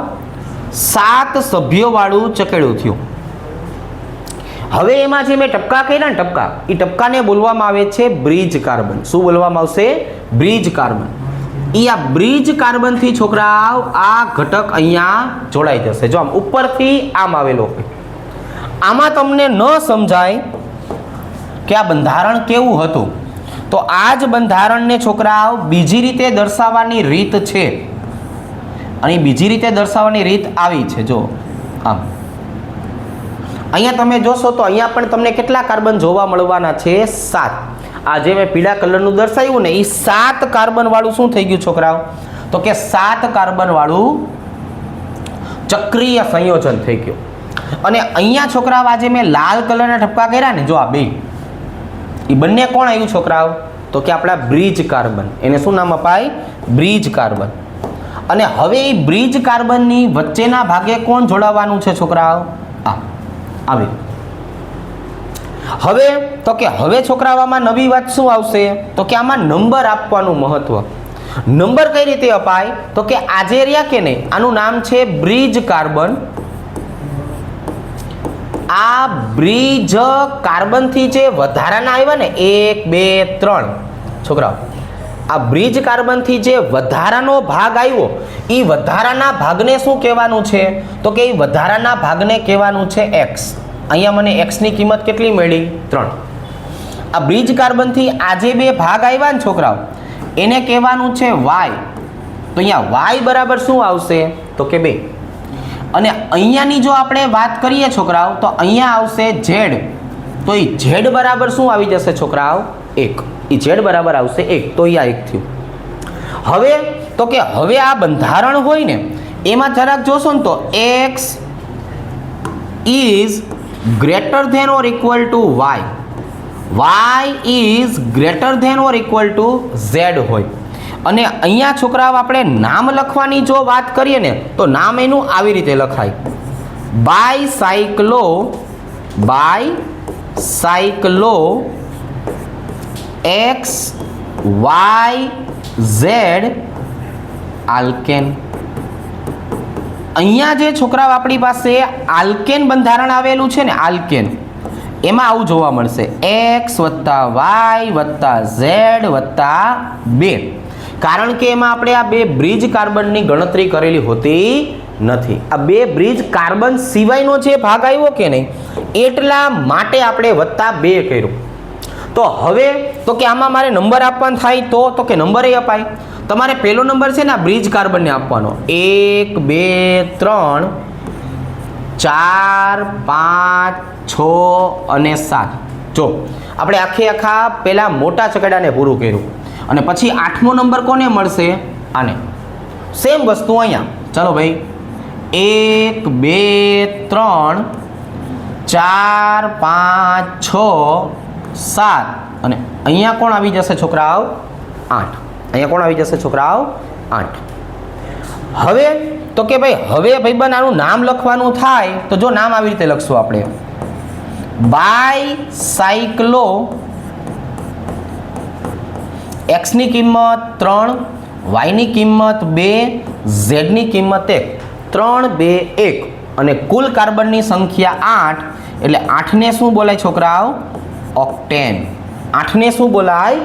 7 સભ્યો વાળું ચકેડું થયું. હવે એમાં જે મેં ટપકા કર્યા ને, ટપકા, એ ટપકાને બોલવામાં આવે છે બ્રિજ કાર્બન. શું બોલવામાં આવશે? Bridge carbon. એ આ બ્રિજ કાર્બન થી છોકરાઓ આ ઘટક અહીંયા જોડાઈ જશે. જો આમ ઉપરથી આમ આવેલો હોય. આમાં તમને ન સમજાય કે આ બંધારણ કેવું હતું, તો આ જ બંધારણને છોકરાઓ બીજી રીતે દર્શાવવાની રીત છે. અને બીજી રીતે દર્શાવવાની રીત આવી છે. જો આમ અહીંયા તમે જોશો તો અહીંયા પણ તમને કેટલા કાર્બન જોવા મળવાના છે? 7. આ જે મેં પીળા કલરનું દર્શાવ્યું ને, એ 7 કાર્બન વાળું શું થઈ ગયું છોકરાઓ? તો કે 7 કાર્બન વાળું ચક્રીય સંયોજન થઈ ગયું. અને અહીંયા છોકરાઓ આજે મેં લાલ કલરના ટપકા કર્યા ને, જો આ બે, એ બંને કોણ આવ્યું છોકરાઓ? તો કે આપણા બ્રિજ કાર્બન. એને શું નામ અપાય? Bridge carbon. અને હવે એ બ્રિજ કાર્બનની વચ્ચેના ભાગે કોણ જોડાવાનું છે છોકરાઓ? આવી. હવે તો કે હવે છોકરાઓ આમાં નવી વાત શું આવશે? તો કે આમાં નંબર આપવાનું મહત્વ. નંબર કઈ રીતે અપાય? તો કે આજે રહ્યા કે નહીં, આનું નામ છે બ્રિજ કાર્બન. આ બ્રિજ કાર્બન થી જે વધારાના આવ્યા ને 1 2 3 છોકરાઓ, આ બ્રિજ કાર્બન થી જે વધારાનો ભાગ આવ્યો, એ વધારાના ભાગને શું કહેવાનું છે? તો કે એ વધારાના ભાગને કહેવાનું છે x. અહીંયા મને x ની કિંમત કેટલી મળી? 3. આ બ્રિજ કાર્બન થી આજે બે ભાગ આવ્યા ને છોકરાઓ, એને કહેવાનું છે y. તો અહીંયા y બરાબર શું આવશે? તો કે 2. અને અહીંયાની જો આપણે વાત કરીએ છોકરાઓ, તો અહીંયા આવશે z. તો એ z બરાબર શું આવી જશે છોકરાઓ? 1. એ z બરાબર આવશે 1. તો અહીંયા 1 થયું. હવે તો કે હવે આ બંધારણ હોય ને, એમાં જરાક જોશો ને તો x is greater than or equal to y, y is greater than or equal to z હોય. અને અહીંયા છોકરાઓ આપણે નામ લખવાની જો વાત કરીએ ને, તો નામ એનું આવી રીતે લખાય: bicyclo x y z alkane. અહીંયા જે છોકરાઓ આપણી પાસે આલ્કેન બંધારણ આવેલું છે ને, આલ્કેન, એમાં આવું જોવા મળશે x + y + z + 2. કારણ કે એમાં આપણે આ બે બ્રિજ કાર્બનની ગણતરી કરેલી હોતી નથી. આ બે બ્રિજ કાર્બન સિવાયનો જે ભાગ આવ્યો કે નહીં, એટલા માટે આપણે +2 કર્યું. તો હવે તો કે આમાં મારે નંબર આપવાનો થાય તો કે નંબર એ અપાય. તમારે પહેલો નંબર છે ને આ બ્રિજ કાર્બનને આપવાનો, 1 2 3 4 5 6 અને 7. જો આપણે આખા પેલા મોટા છકડાને પૂરું કર્યું અને પછી 8મો નંબર કોને મળશે? આને. સેમ વસ્તુ અહીંયા. ચાલો ભાઈ, 1 2 3 4 5 6 7 અને અહીંયા કોણ આવી જશે છોકરાઓ? 8. અહીંયા કોણ આવી જશે છોકરાઓ? 8. હવે તો કે ભાઈ હવે ભાઈબંધ આનું નામ લખવાનું થાય તો જો નામ આવી રીતે લખશું આપણે, બાયસાયક્લો. x ની કિંમત 3, y ની કિંમત 2, z ની કિંમત 1. 3 2 1 અને કુલ કાર્બનની સંખ્યા 8. એટલે 8ને શું બોલાય છોકરાઓ? ઓક્ટેન. 8ને શું બોલાય?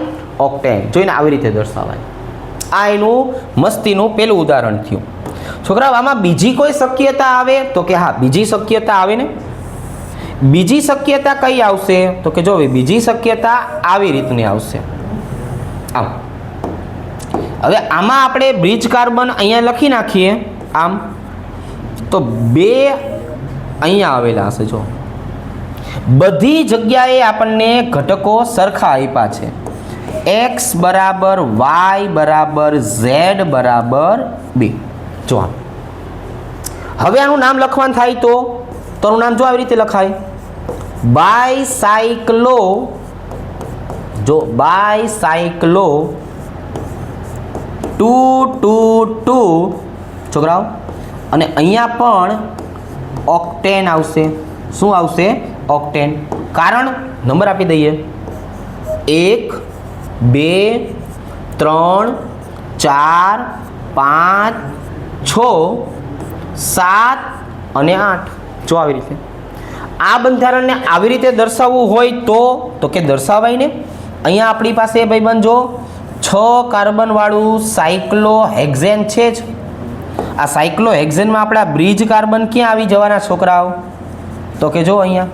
ઓક્ટેન. જોઈને આવી રીતે દર્શાવાય. આ એનું મસ્તીનું પેલું ઉદાહરણ થયું. છોકરાઓ આમાં બીજી કોઈ શક્યતા આવે તો કે હા, બીજી શક્યતા આવે ને. બીજી શક્યતા કઈ આવશે તો કે જો બીજી શક્યતા આવી રીતની આવશે. આમ હવે આમાં આપણે બ્રિજ કાર્બન અહીંયા લખી નાખીએ આમ, તો 2 અહીંયા આવેલા હશે. જો બધી જગ્યાએ આપણને ઘટકો સરખા આપ્યા છે. x બરાબર y બરાબર z બરાબર 2. જો હવે આનું નામ લખવાનું થાય તો આનું નામ જો આવી રીતે લખાય, બાયસાયક્લો. જો બાયસાયક્લો 2 2 2 છોકરાઓ. અને અહીંયા પણ ઓક્ટેન આવશે. શું આવશે? ઓક્ટેન. કારણ નંબર આપી દઈએ, 1 2 3 4 5 6 7 અને 8. જો આવી રીતે આ બંધારણને આવી રીતે દર્શાવવું હોય તો કે દર્શાવાય ને. અહીંયા આપણી પાસે ભાઈબંધ જો 6 કાર્બન વાળું સાયક્લોહેક્ઝેન છે જ. આ સાયક્લોહેક્ઝેનમાં આપણા બ્રિજ કાર્બન ક્યાં આવી જવાના છોકરાઓ? તો કે જો અહીંયા.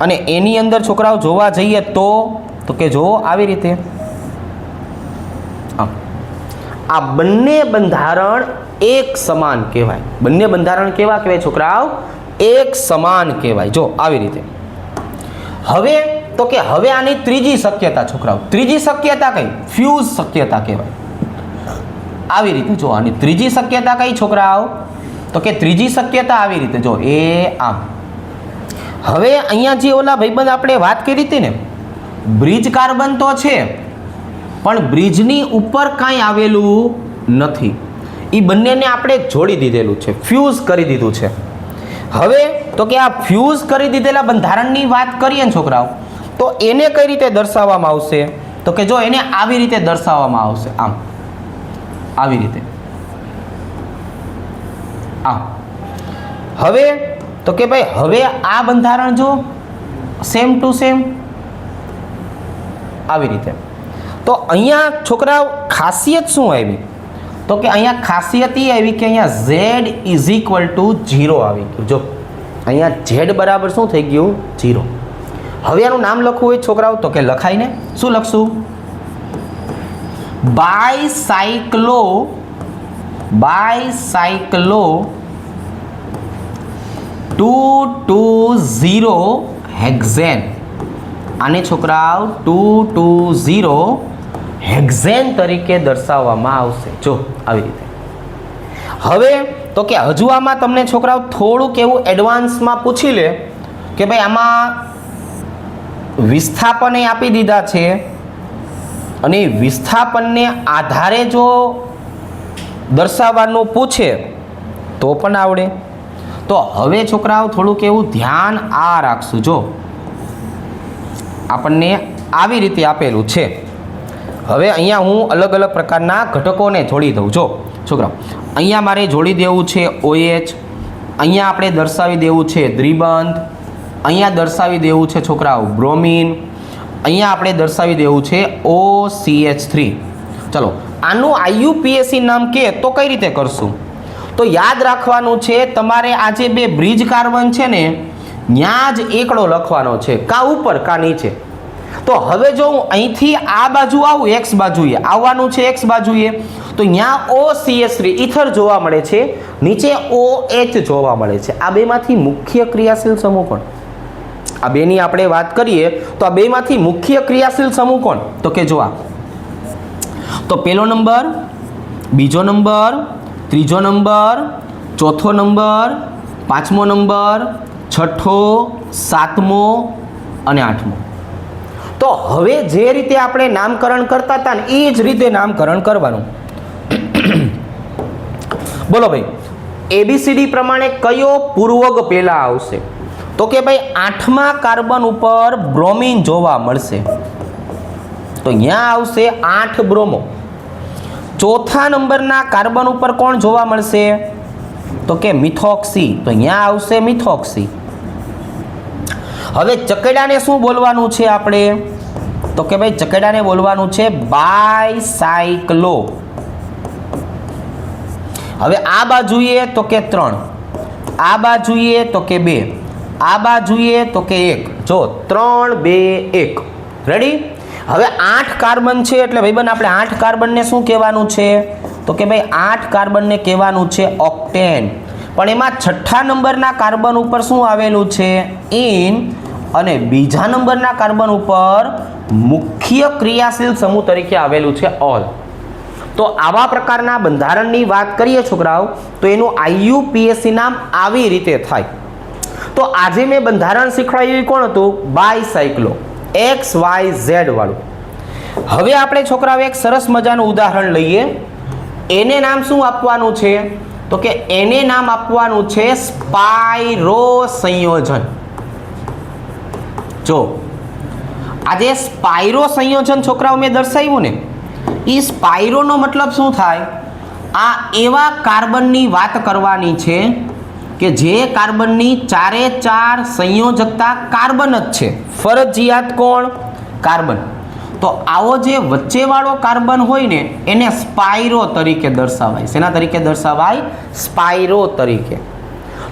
અને એની અંદર છોકરાઓ જોવા જઈએ તો કે જો આવી રીતે. આ બંને બંધારણ એક સમાન કહેવાય. બંને બંધારણ કેવા કહેવાય છોકરાઓ? એક સમાન કહેવાય. જો આવી રીતે. હવે તો કે હવે આની ત્રીજી શક્યતા છોકરાઓ. ત્રીજી શક્યતા કઈ? ફ્યુઝ શક્યતા કહેવાય. આવી રીતે જો આની ત્રીજી શક્યતા કઈ છોકરાઓ? તો કે ત્રીજી શક્યતા આવી રીતે. જો એ આમ. હવે અહીંયા જે ઓલા ભાઈબંધ આપણે વાત કરી હતી ને, બ્રિજ કાર્બન તો છે પણ બ્રિજની ઉપર કાંઈ આવેલું નથી. એ બંનેને આપણે જોડી દીધેલું છે, ફ્યુઝ કરી દીધું છે. હવે તો કે આ ફ્યુઝ કરી દીધેલા બંધારણની વાત કરીએ ને છોકરાઓ, તો એને કઈ રીતે દર્શાવવામાં આવશે? તો કે જો એને આવી રીતે દર્શાવવામાં આવશે. આમ આવી રીતે. આમ. હવે તો કે ભાઈ હવે આ બંધારણ જો સેમ ટુ સેમ આવી રીતે. તો અહીંયા છોકરાઓ ખાસિયત શું આવી? તો કે અહીંયા ખાસિયત એ આવી કે અહીંયા z = 0 આવી ગયું. જો અહીંયા z બરાબર શું થઈ ગયું? 0. હવે આનું નામ લખવું હોય છોકરાઓ તો કે લખાય ને. શું લખશું? Bicyclo 220 hexane. આને છોકરાઓ 220 હેક્ઝેન તરીકે દર્શાવવામાં આવશે. જો આવી રીતે. હવે તો કે હજુ આમાં તમને છોકરાઓ થોડુંક એવું એડવાન્સમાં પૂછી લે કે ભાઈ આમાં વિસ્થાપન આપી દીધા છે અને વિસ્થાપનને આધારે જો દર્શાવવાનું પૂછે તો પણ આવડે. તો હવે છોકરાઓ થોડુંક એવું ધ્યાન આ રાખશું. જો આપણને આવી રીતે આપેલું છે. હવે અહીંયા હું અલગ અલગ પ્રકારના ઘટકોને જોડી દઉં. જો છોકરાઓ અહીંયા મારે જોડી દેવું છે OH, અહીંયા આપણે દર્શાવી દેવું છે દ્વિબંધ, અહીંયા દર્શાવી દેવું છે છોકરાઓ બ્રોમિન, અહીંયા આપણે દર્શાવી દેવું છે OCH3. ચલો આનું IUPAC નામ કે તો કઈ રીતે કરશું? તો યાદ રાખવાનું છે તમારે આ જે બે બ્રિજ કાર્બન છે ને ત્યાં જ એકડો લખવાનો છે, કા ઉપર કા નીચે. તો હવે જો હું અહીંથી આ બાજુ આવું એક્સ બાજુએ આવવાનું છે, એક્સ બાજુએ, તો ત્યાં OCH3 ઇથર જોવા મળે છે, નીચે OH જોવા મળે છે. આ બેમાંથી મુખ્ય ક્રિયાશીલ સમૂહ કોણ? આ બેની આપણે વાત કરીએ તો આ બેમાંથી મુખ્ય ક્રિયાશીલ સમૂહ કોણ? તો કે જો આ તો પહેલો નંબર, બીજો નંબર, ત્રીજો નંબર, ચોથો નંબર, પાંચમો નંબર, છઠ્ઠો, સાતમો અને આઠમો. તો હવે જે રીતે આપણે નામકરણ કરતા હતા ને એ જ રીતે નામકરણ કરવાનું. બોલો ભાઈ, ABCD પ્રમાણે કયો પૂર્વક પહેલા આવશે? તો કે ભાઈ 8મા કાર્બન ઉપર બ્રોમિન જોવા મળશે, તો અહીંયા આવશે 8 બ્રોમો. ચોથા નંબરના કાર્બન ઉપર કોણ જોવા મળશે? તો કે મિથોક્સી, તો અહીંયા આવશે મિથોક્સી. હવે ચકેડાને શું બોલવાનું છે આપણે? તો કે ભાઈ ચકેડાને બોલવાનું છે બાયસાયક્લો. હવે આ બાજુએ તો કે 3, આ બાજુએ તો કે 2, આ બાજુએ તો કે 1. જો 3 2 1 રેડી. હવે 8 કાર્બન છે એટલે ભાઈબંધ આપણે 8 કાર્બનને શું કહેવાનું છે? તો કે ભાઈ 8 કાર્બનને કહેવાનું છે ઓક્ટેન. પણ એમાં છઠ્ઠા નંબરના કાર્બન ઉપર શું આવેલું છે? ઇન. અને બીજા નંબરના કાર્બન ઉપર મુખ્ય ક્રિયાશીલ સમૂહ તરીકે આવેલું છે ઓલ. તો આવા પ્રકારના બંધારણની વાત કરીએ છોકરાઓ તો એનું IUPAC નામ આવી રીતે થાય. તો આજે મેં બંધારણ શીખવાડ્યું કોણ હતું? બાયસાયક્લો, XYZ વાળું. હવે આપણે છોકરાઓ એક સરસ મજાનું ઉદાહરણ લઈએ. એને નામ શું આપવાનું છે? તો કે એને નામ આપવાનું છે સ્પાયરો સંયોજન. જો આજે સ્પાયરો સંયોજન છોકરાઓ મેં દર્શાવ્યું ને, એ સ્પાયરોનો મતલબ શું થાય? આ એવા કાર્બનની વાત કરવાની છે કે જે કાર્બનની 4 સંયોજકતા કાર્બન જ છે, ફરજિયાત કોણ? કાર્બન. તો આવો જે વચ્ચેવાળો કાર્બન હોય ને એને સ્પાયરો તરીકે દર્શાવાય. શેના તરીકે દર્શાવાય? સ્પાયરો તરીકે.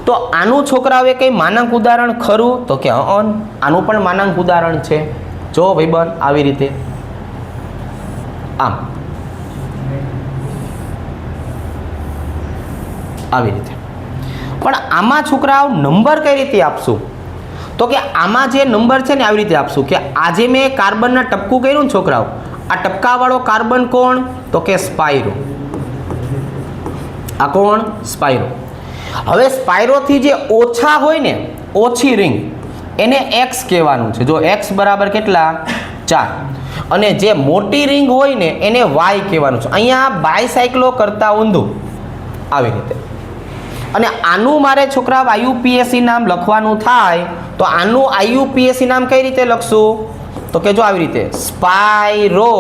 તો આનું છોકરાઓએ કંઈ માનાંક ઉદાહરણ ખરું? તો કે આનું પણ માનાંક ઉદાહરણ છે. જો ભાઈબંધ આવી રીતે આમ આવી રીતે. પણ આમાં છોકરાઓ નંબર કઈ રીતે આપશું? તો કે આમાં જે નંબર છે ને આવી રીતે આપશું કે આજે મેં કાર્બનના ટપકું કર્યું ને છોકરાઓ, આ ટપકાવાળો કાર્બન કોણ? તો કે સ્પાયરો. આ કોણ? સ્પાયરો. હવે સ્પાયરોથી જે ઓછા હોય ને, ઓછી રિંગ, એને X કહેવાનું છે. જો X બરાબર કેટલા? 4. અને જે મોટી રિંગ હોય ને એને Y કહેવાનું છે. અહીંયા બાયસાયક્લો કરતા ઊંધું આવી રીતે. અને આનું મારે છોકરા IUPAC નામ લખવાનું થાય તો આનું IUPAC નામ કઈ રીતે લખશું? તો કે જો આવી રીતે સ્પાયરો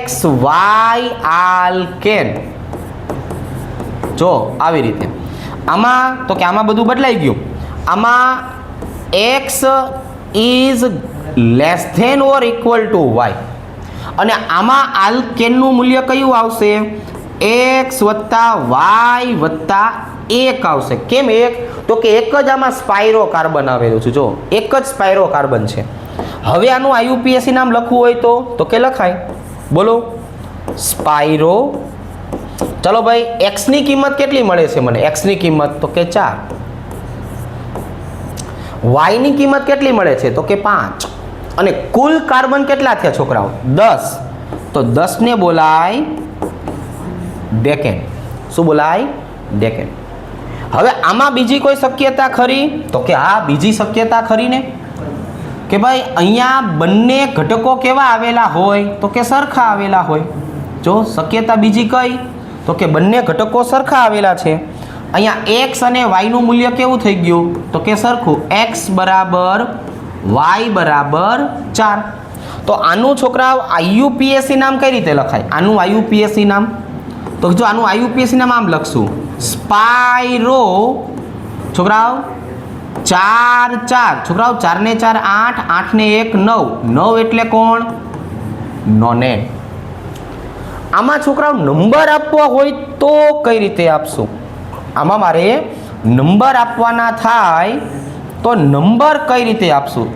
XY આલ્કેન. જો આવી રીતે. આમાં તો કે આમાં બધું બદલાઈ ગયું. આમાં X is less than or equal to Y. અને આમાં આલ્કેનનું મૂલ્ય કયું આવશે? X વત્તા Y વત્તા 1 આવશે. કેમ 1? તો કે એક જ આમાં સ્પાયરો કાર્બન આવેલું છે. જો એક જ સ્પાયરો કાર્બન છે. હવે આનું IUPAC નામ લખવું હોય તો કે લખાય. બોલો સ્પાયરો. ચલો ભાઈ, X ની કિંમત કેટલી મળે છે મને? X ની કિંમત તો કે 4. Y ની કિંમત કેટલી મળે છે? તો કે 5. અને કુલ કાર્બન કેટલા થયા છોકરાઓ? 10. તો 10 ને બોલાય ડેકેન. શું બોલાય? ડેકેન. હવે આમાં બીજી કોઈ શક્યતા ખરી? તો કે હા, બીજી શક્યતા ખરી ને કે ભાઈ અહીંયા બંને ઘટકો કેવા આવેલા હોય? તો કે સરખા આવેલા હોય. જો શક્યતા બીજી કઈ? તો કે બંને ઘટકો સરખા આવેલા છે. અહીંયા X અને Y નું મૂલ્ય કેવું થઈ ગયું? તો કે સરખું. X બરાબર Y બરાબર 4. તો આનું છોકરાઓ IUPAC નામ કઈ રીતે લખાય? આનું IUPAC નામ તો જો આનું IUPAC નામ આમ લખશું સ્પાયરો. છોકરાઓ 4 4. છોકરાઓ 4 ને 4 8, 8 ને 1 9. 9 એટલે કોણ? નોનેન. આમાં છોકરાઓ નંબર આપવા હોય તો કઈ રીતે આપશું? આમાં મારે નંબર આપવાના થાય તો નંબર કઈ રીતે આપશું?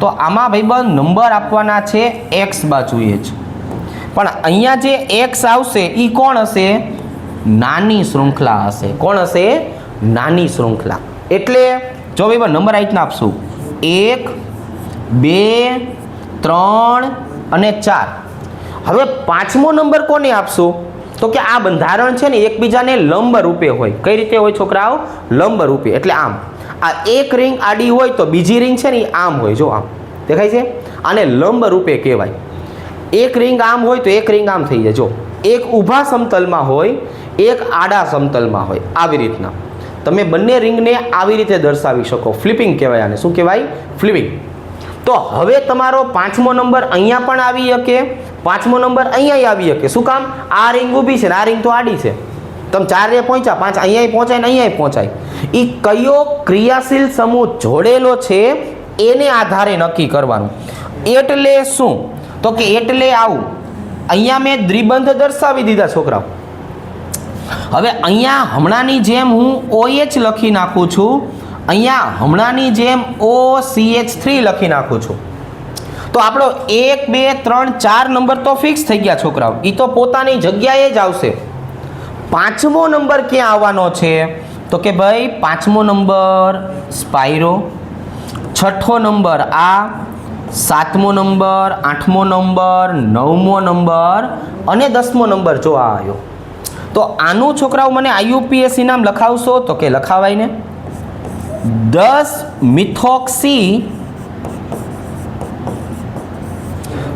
તો આમાં ભાઈબંધ નંબર આપવાના છે એક્સ બાજુએ જ, પણ અહીંયા જે એક્સ આવશે એ કોણ હશે? નાની શૃંખલા હશે. કોણ હશે? નાની શૃંખલા. એટલે જો ભાઈબંધ નંબર આ રીતના આપશું 1 2 3 અને 4. હવે પાંચમો નંબર કોને આપશું? તો કે આ બંધારણ છે ને એકબીજાને લંબ રૂપે હોય. કઈ રીતે હોય છોકરાઓ? લંબ રૂપે. એટલે આમ આ એક રિંગ આડી હોય તો બીજી રિંગ છે ને આમ હોય. જો આમ દેખાય છે? આને લંબ રૂપે કહેવાય. એક રિંગ આમ હોય તો એક રિંગ આમ થઈ જાય. જો એક ઊભા સમતલમાં હોય, એક આડા સમતલમાં હોય. આવી રીતના તમે બંને રિંગને આવી રીતે દર્શાવી શકો. ફ્લિપિંગ કહેવાય આને. શું કહેવાય? ફ્લિપિંગ. તો હવે તમારો પાંચમો નંબર અહીંયા પણ આવી શકે, પાંચમો નંબર અહીંયા આવી શકે. શું કામ? આ રિંગ ઊભી છે ને આ રિંગ તો આડી છે. તમે 4 પહોંચ્યા, 5 અહીંયા પહોંચાય ને અહીંયા પહોંચાય. એ કયો ક્રિયાશીલ સમૂહ જોડેલો છે એને આધારે નક્કી કરવાનું. એટલે શું? તો કે એટલે આવું અહીંયા મેં દ્વિબંધ દર્શાવી દીધા છોકરાઓ. હવે અહીંયા હમણાંની જેમ હું OH લખી નાખું છું, અહીંયા હમણાંની જેમ OCH3 લખી નાખું છું. તો આપણો 1 2 3 4 નંબર તો ફિક્સ થઈ ગયા છોકરાઓ. એ તો પોતાની જગ્યાએ જ આવશે. પાંચમો નંબર ક્યાં આવવાનો છે? તો કે ભાઈ પાંચમો નંબર સ્પાયરો, છઠ્ઠો નંબર આ, સાતમો નંબર, આઠમો નંબર, નવમો નંબર અને 10મો નંબર જો આ આવ્યો. તો આનું છોકરાઓ મને IUPAC નામ લખાવશો? તો કે લખાવાય ને. 10 મિથોક્સી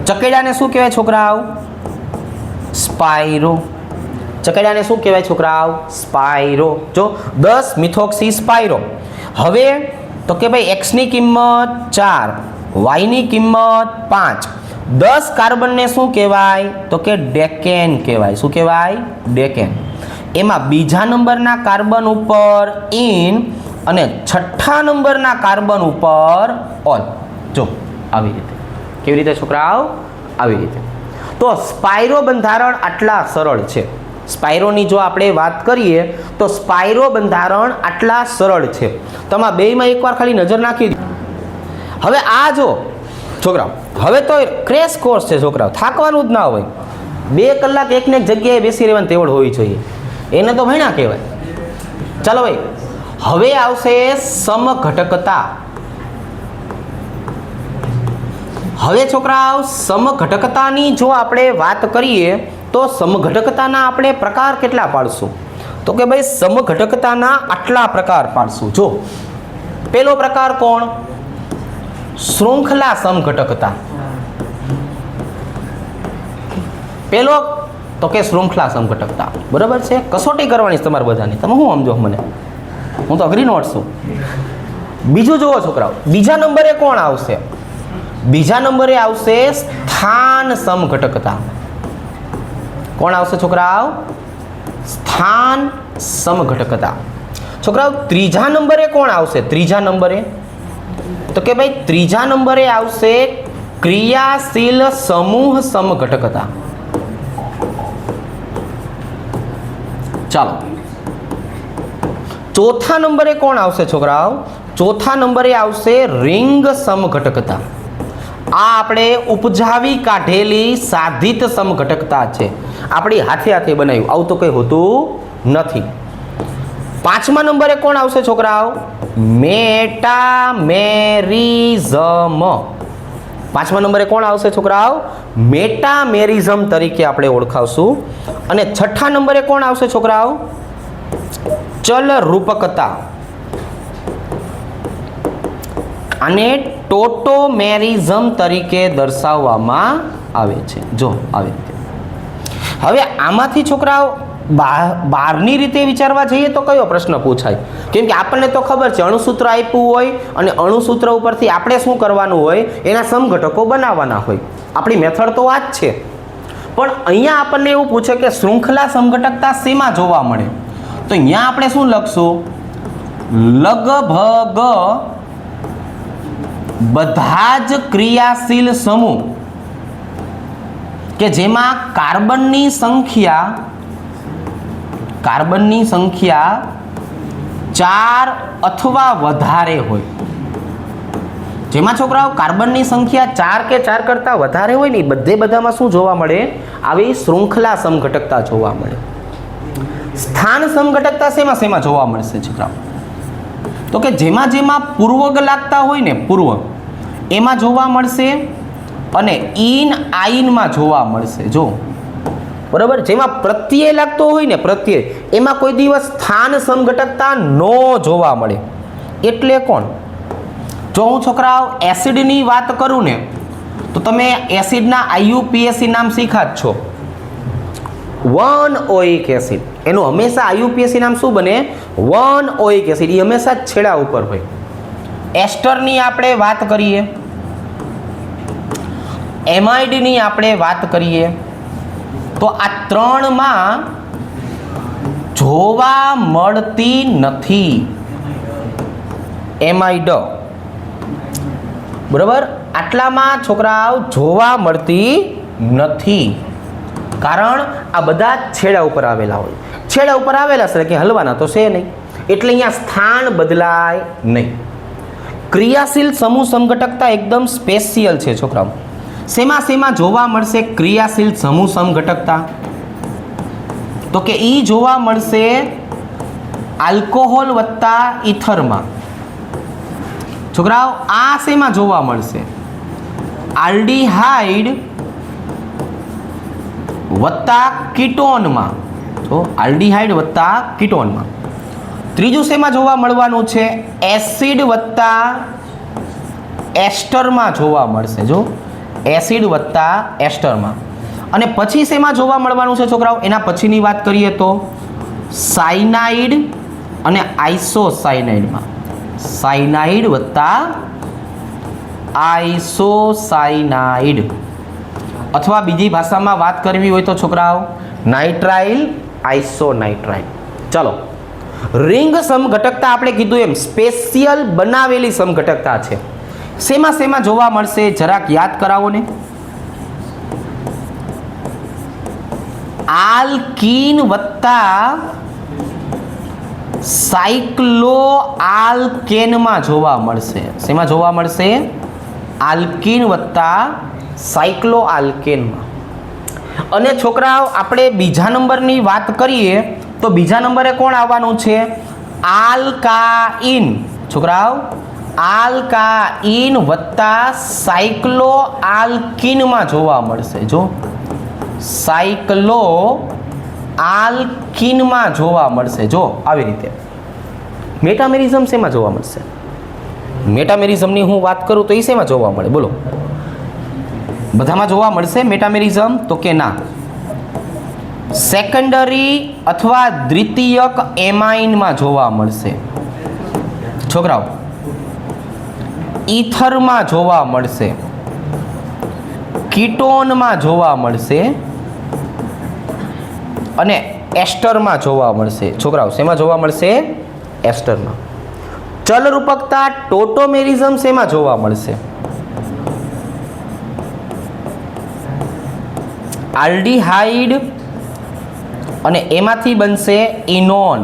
ચકેડાને શું કહેવાય છોકરાઓ? સ્પાયરો. ચકેડાને શું કહેવાય છોકરાઓ? સ્પાયરો. જો 10 મિથોક્સી સ્પાયરો. હવે તો કે ભાઈ x ની કિંમત 4, y ની કિંમત 5. 10 કાર્બનને શું કહેવાય? તો કે ડેકેન કહેવાય. શું કહેવાય? ડેકેન. એમાં બીજા નંબરના કાર્બન ઉપર ઇન અને છઠ્ઠા નંબરના કાર્બન ઉપર ઓલ. જો આવી રીતે. કેવી રીતે છોકરાઓ? આવી રીતે. તો સ્પાયરો બંધારણ આટલા સરળ છે. સ્પાયરોની જો આપણે વાત કરીએ તો સ્પાયરો બંધારણ આટલા સરળ છે. તમે બેયમાં એકવાર ખાલી નજર નાખી. હવે આ જો છોકરાઓ, હવે તો ક્રેશ કોર્સ છે છોકરાઓ, થાકવાનું જ ના હોય. 2 કલાક એકને એક જગ્યાએ બેસી રહેવાની તેવડ હોવી જોઈએ. એને તો ભણ્યા કહેવાય. ચાલો ભાઈ, હવે આવશે સમઘટકતા. હવે છોકરાઓ સમઘટકતાની જો આપણે વાત કરીએ તો સમઘટકતાના આપણે પ્રકાર કેટલા પાડશું? તો કે ભાઈ સમઘટકતાના આટલા પ્રકાર પાડશું. જો પેલો પ્રકાર કોણ? શૃંખલા સમઘટકતા. પેલો તો કે શૃંખલા સમઘટકતા. બરાબર છે? કસોટી કરવાની તમારે બધાની. તમે શું સમજો મને? હું તો અઘરી નોટ છું. બીજું જુઓ છોકરાઓ, બીજા નંબરે કોણ આવશે? બીજા નંબરે આવશે સ્થાન સમઘટકતા. કોણ આવશે છોકરાઓ? સ્થાન સમઘટકતા. છોકરાઓ ત્રીજા નંબરે કોણ આવશે? ત્રીજા નંબરે તો કે ભાઈ ત્રીજા નંબરે આવશે ક્રિયાશીલ સમૂહ સમઘટકતા. ચાલો, ચોથા નંબરે કોણ આવશે છોકરાઓ? ચોથા નંબરે આવશે રિંગ સમઘટકતા. આ આપણે ઉપજાવી કાઢેલી સાધિત સમઘટકતા છે. આપણી હાથે હાથે બનાવ્યું, આવું તો કંઈ હોતું નથી. પાંચમા નંબરે કોણ આવશે છોકરાઓ? મેટામેરિઝમ. પાંચમા નંબરે કોણ આવશે છોકરાઓ? મેટામેરિઝમ તરીકે આપણે ઓળખાવશું. અને છઠ્ઠા નંબરે કોણ આવશે છોકરાઓ? ચલ રૂપકતા. આને ટોટોમેરિઝમ તરીકે દર્શાવવામાં આવે છે. જો આવી રીતે. હવે આમાંથી છોકરાઓ બહારની રીતે વિચારવા જઈએ તો કયો પ્રશ્ન પૂછાય? કેમ કે આપણને તો ખબર છે અણુસૂત્ર આપ્યું હોય અને અણુસૂત્ર ઉપરથી આપણે શું કરવાનું હોય? એના સમઘટકો બનાવવાના હોય. આપણી મેથડ તો આ જ છે. પણ અહીંયા આપણને એવું પૂછે કે શૃંખલા સમઘટકતા શેમાં જોવા મળે? તો અહીંયા આપણે શું લખશું? લગભગ બધા જ ક્રિયાશીલ સમૂહ કે જેમાં કાર્બનની સંખ્યા 4 અથવા વધારે હોય. જેમાં છોકરાઓ કાર્બનની સંખ્યા 4 કે 4 કરતા વધારે હોય ને બધામાં શું જોવા મળે? આવી શૃંખલા સમઘટકતા જોવા મળે. સ્થાન સમઘટકતા શેમાં જોવા મળશે છોકરાઓ? તો કે જેમાં પૂર્વગ લાગતા હોય ને પૂર્વ એમાં જોવા મળશે અને ઇન આઈનમાં જોવા મળશે. જો બરાબર, જેમાં પ્રત્યય લાગતો હોય ને પ્રત્યય એમાં કોઈ દિવસ સ્થાન સમઘટકતા ન જોવા મળે. એટલે કોણ? જો હું છોકરાઓ એસિડની વાત કરું ને તો તમે એસિડના IUPAC નામ શીખ્યા જ છો. 1-OIC એસિડ, એનું હંમેશા IUPAC નામ શું બને? 1-OIC acid. એ હંમેશા છેડા ઉપર હોય. એસ્ટરની આપણે વાત કરીએ, એમાઇડની આપણે વાત કરીએ તો આ ત્રણમાં જોવા મળતી નથી એમાઇડ. બરાબર, આટલામાં છોકરાઓ જોવા મળતી નથી. કારણ આ બધા છેડા ઉપર આવેલા હોય. છેડા ઉપર આવેલા છે કે હલવાના તો છે નહીં, એટલે અહીંયા સ્થાન બદલાય નહીં. ક્રિયાશીલ સમૂહ સમઘટકતા એકદમ સ્પેશિયલ છે છોકરાઓ. શેમાં જોવા મળશે ક્રિયાશીલ સમૂહ સમઘટકતા? તો કે ઈ જોવા મળશે આલ્કોહોલ વત્તા ઇથરમાં. છોકરાઓ આ શેમાં જોવા મળશે? આલ્ડીહાઇડ વત્તા કીટોનમાં. તો આલ્ડીહાઇડ વત્તા કીટોનમાં. ત્રીજું શેમાં જોવા મળવાનું છે? એસિડ વત્તા એસ્ટરમાં જોવા મળશે. જો એસિડ વત્તા એસ્ટરમાં. અને પછી શેમાં જોવા મળવાનું છે છોકરાઓ? એના પછીની વાત કરીએ તો સાયનાઇડ અને આઇસોસાયનાઇડમાં. સાયનાઇડ વત્તા આઇસોસાયનાઇડ, અથવા બીજી ભાષામાં વાત કરવી હોય તો છોકરાઓ નાઇટ્રાઇલ આઇસોનાઇટ્રાઇલ. ચલો, રિંગ સમઘટકતા આપણે કીધું એમ સ્પેશિયલ બનાવેલી સમઘટકતા છે. શેમાં જોવા મળશે જરાક યાદ કરાવો ને? આલ્કીન વત્તા સાયક્લો આલ્કેનમાં જોવા મળશે. શેમાં જોવા મળશે? આલ્કીન વત્તા સાયક્લો આલ્કેનમાં. અને છોકરાઓ આપણે બીજા નંબરની વાત કરીએ તો બીજા નંબરે કોણ આવવાનું છે? આલ્કાઇન. છોકરાઓ આલ્કાઇન વત્તા સાયક્લો આલ્કીનમાં જોવા મળશે. જો સાયક્લો આલ્કીનમાં જોવા મળશે. જો આવી રીતે. મેટામેરિઝમ શેમાં જોવા મળશે? મેટામેરિઝમની હું વાત કરું તો એ શેમાં જોવા મળે? બોલો, બધામાં જોવા મળશે મેટામેરિઝમ? તો કે ના, સેકન્ડરી અથવા દ્વિતીયક એમાઇનમાં જોવા મળશે. છોકરાઓ ઈથરમાં જોવા મળશે, કીટોનમાં જોવા મળશે અને એસ્ટરમાં જોવા મળશે. છોકરાઓ શેમાં જોવા મળશે? એસ્ટરમાં. ચલરૂપકતા ટોટોમેરિઝમ શેમાં જોવા મળશે? આલ્ડીહાઇડ અને એમાંથી બનશે ઇનોન.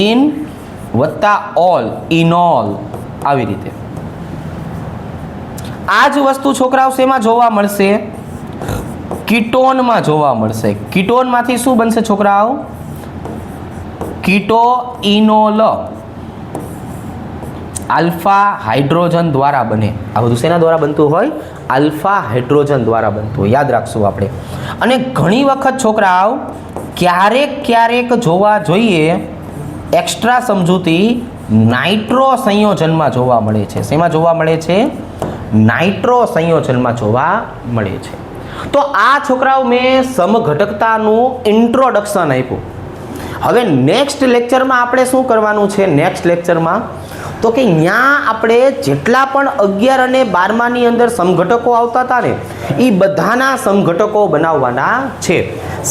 ઇન વત્તા ઓલ, ઇનોલ. આવી રીતે આ જ વસ્તુ છોકરાઓ શેમાં જોવા મળશે? કીટોનમાં જોવા મળશે. કીટોનમાંથી શું બનશે છોકરાઓ? કીટો ઇનોલ. આલ્ફા હાઇડ્રોજન દ્વારા બને. આ બધું શેના દ્વારા બનતું હોય? આલ્ફા હાઇડ્રોજન દ્વારા બનતું હોય. યાદ રાખશું આપણે. અને ઘણી વખત છોકરાઓ ક્યારેક જોવા જોઈએ એક્સ્ટ્રા સમજૂતી નાઇટ્રો સંયોજનમાં જોવા મળે છે. શેમાં જોવા મળે છે? નાઇટ્રો સંયોજનમાં જોવા મળે છે. તો આ છોકરાઓ મેં સમઘટકતાનું ઇન્ટ્રોડક્શન આપ્યું. હવે નેક્સ્ટ લેક્ચરમાં આપણે શું કરવાનું છે? નેક્સ્ટ લેક્ચરમાં તો કે ત્યાં આપણે જેટલા પણ 11 અને 12માની અંદર સમઘટકો આવતા હતા ને એ બધાના સમઘટકો બનાવવાના છે.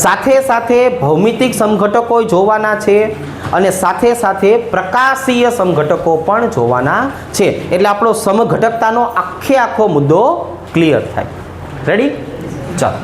સાથે સાથે ભૌમિતિક સમઘટકો જોવાના છે અને સાથે પ્રકાશીય સમઘટકો પણ જોવાના છે. એટલે આપણો સમઘટકતાનો આખો મુદ્દો ક્લિયર થાય. રેડી? ચાલો.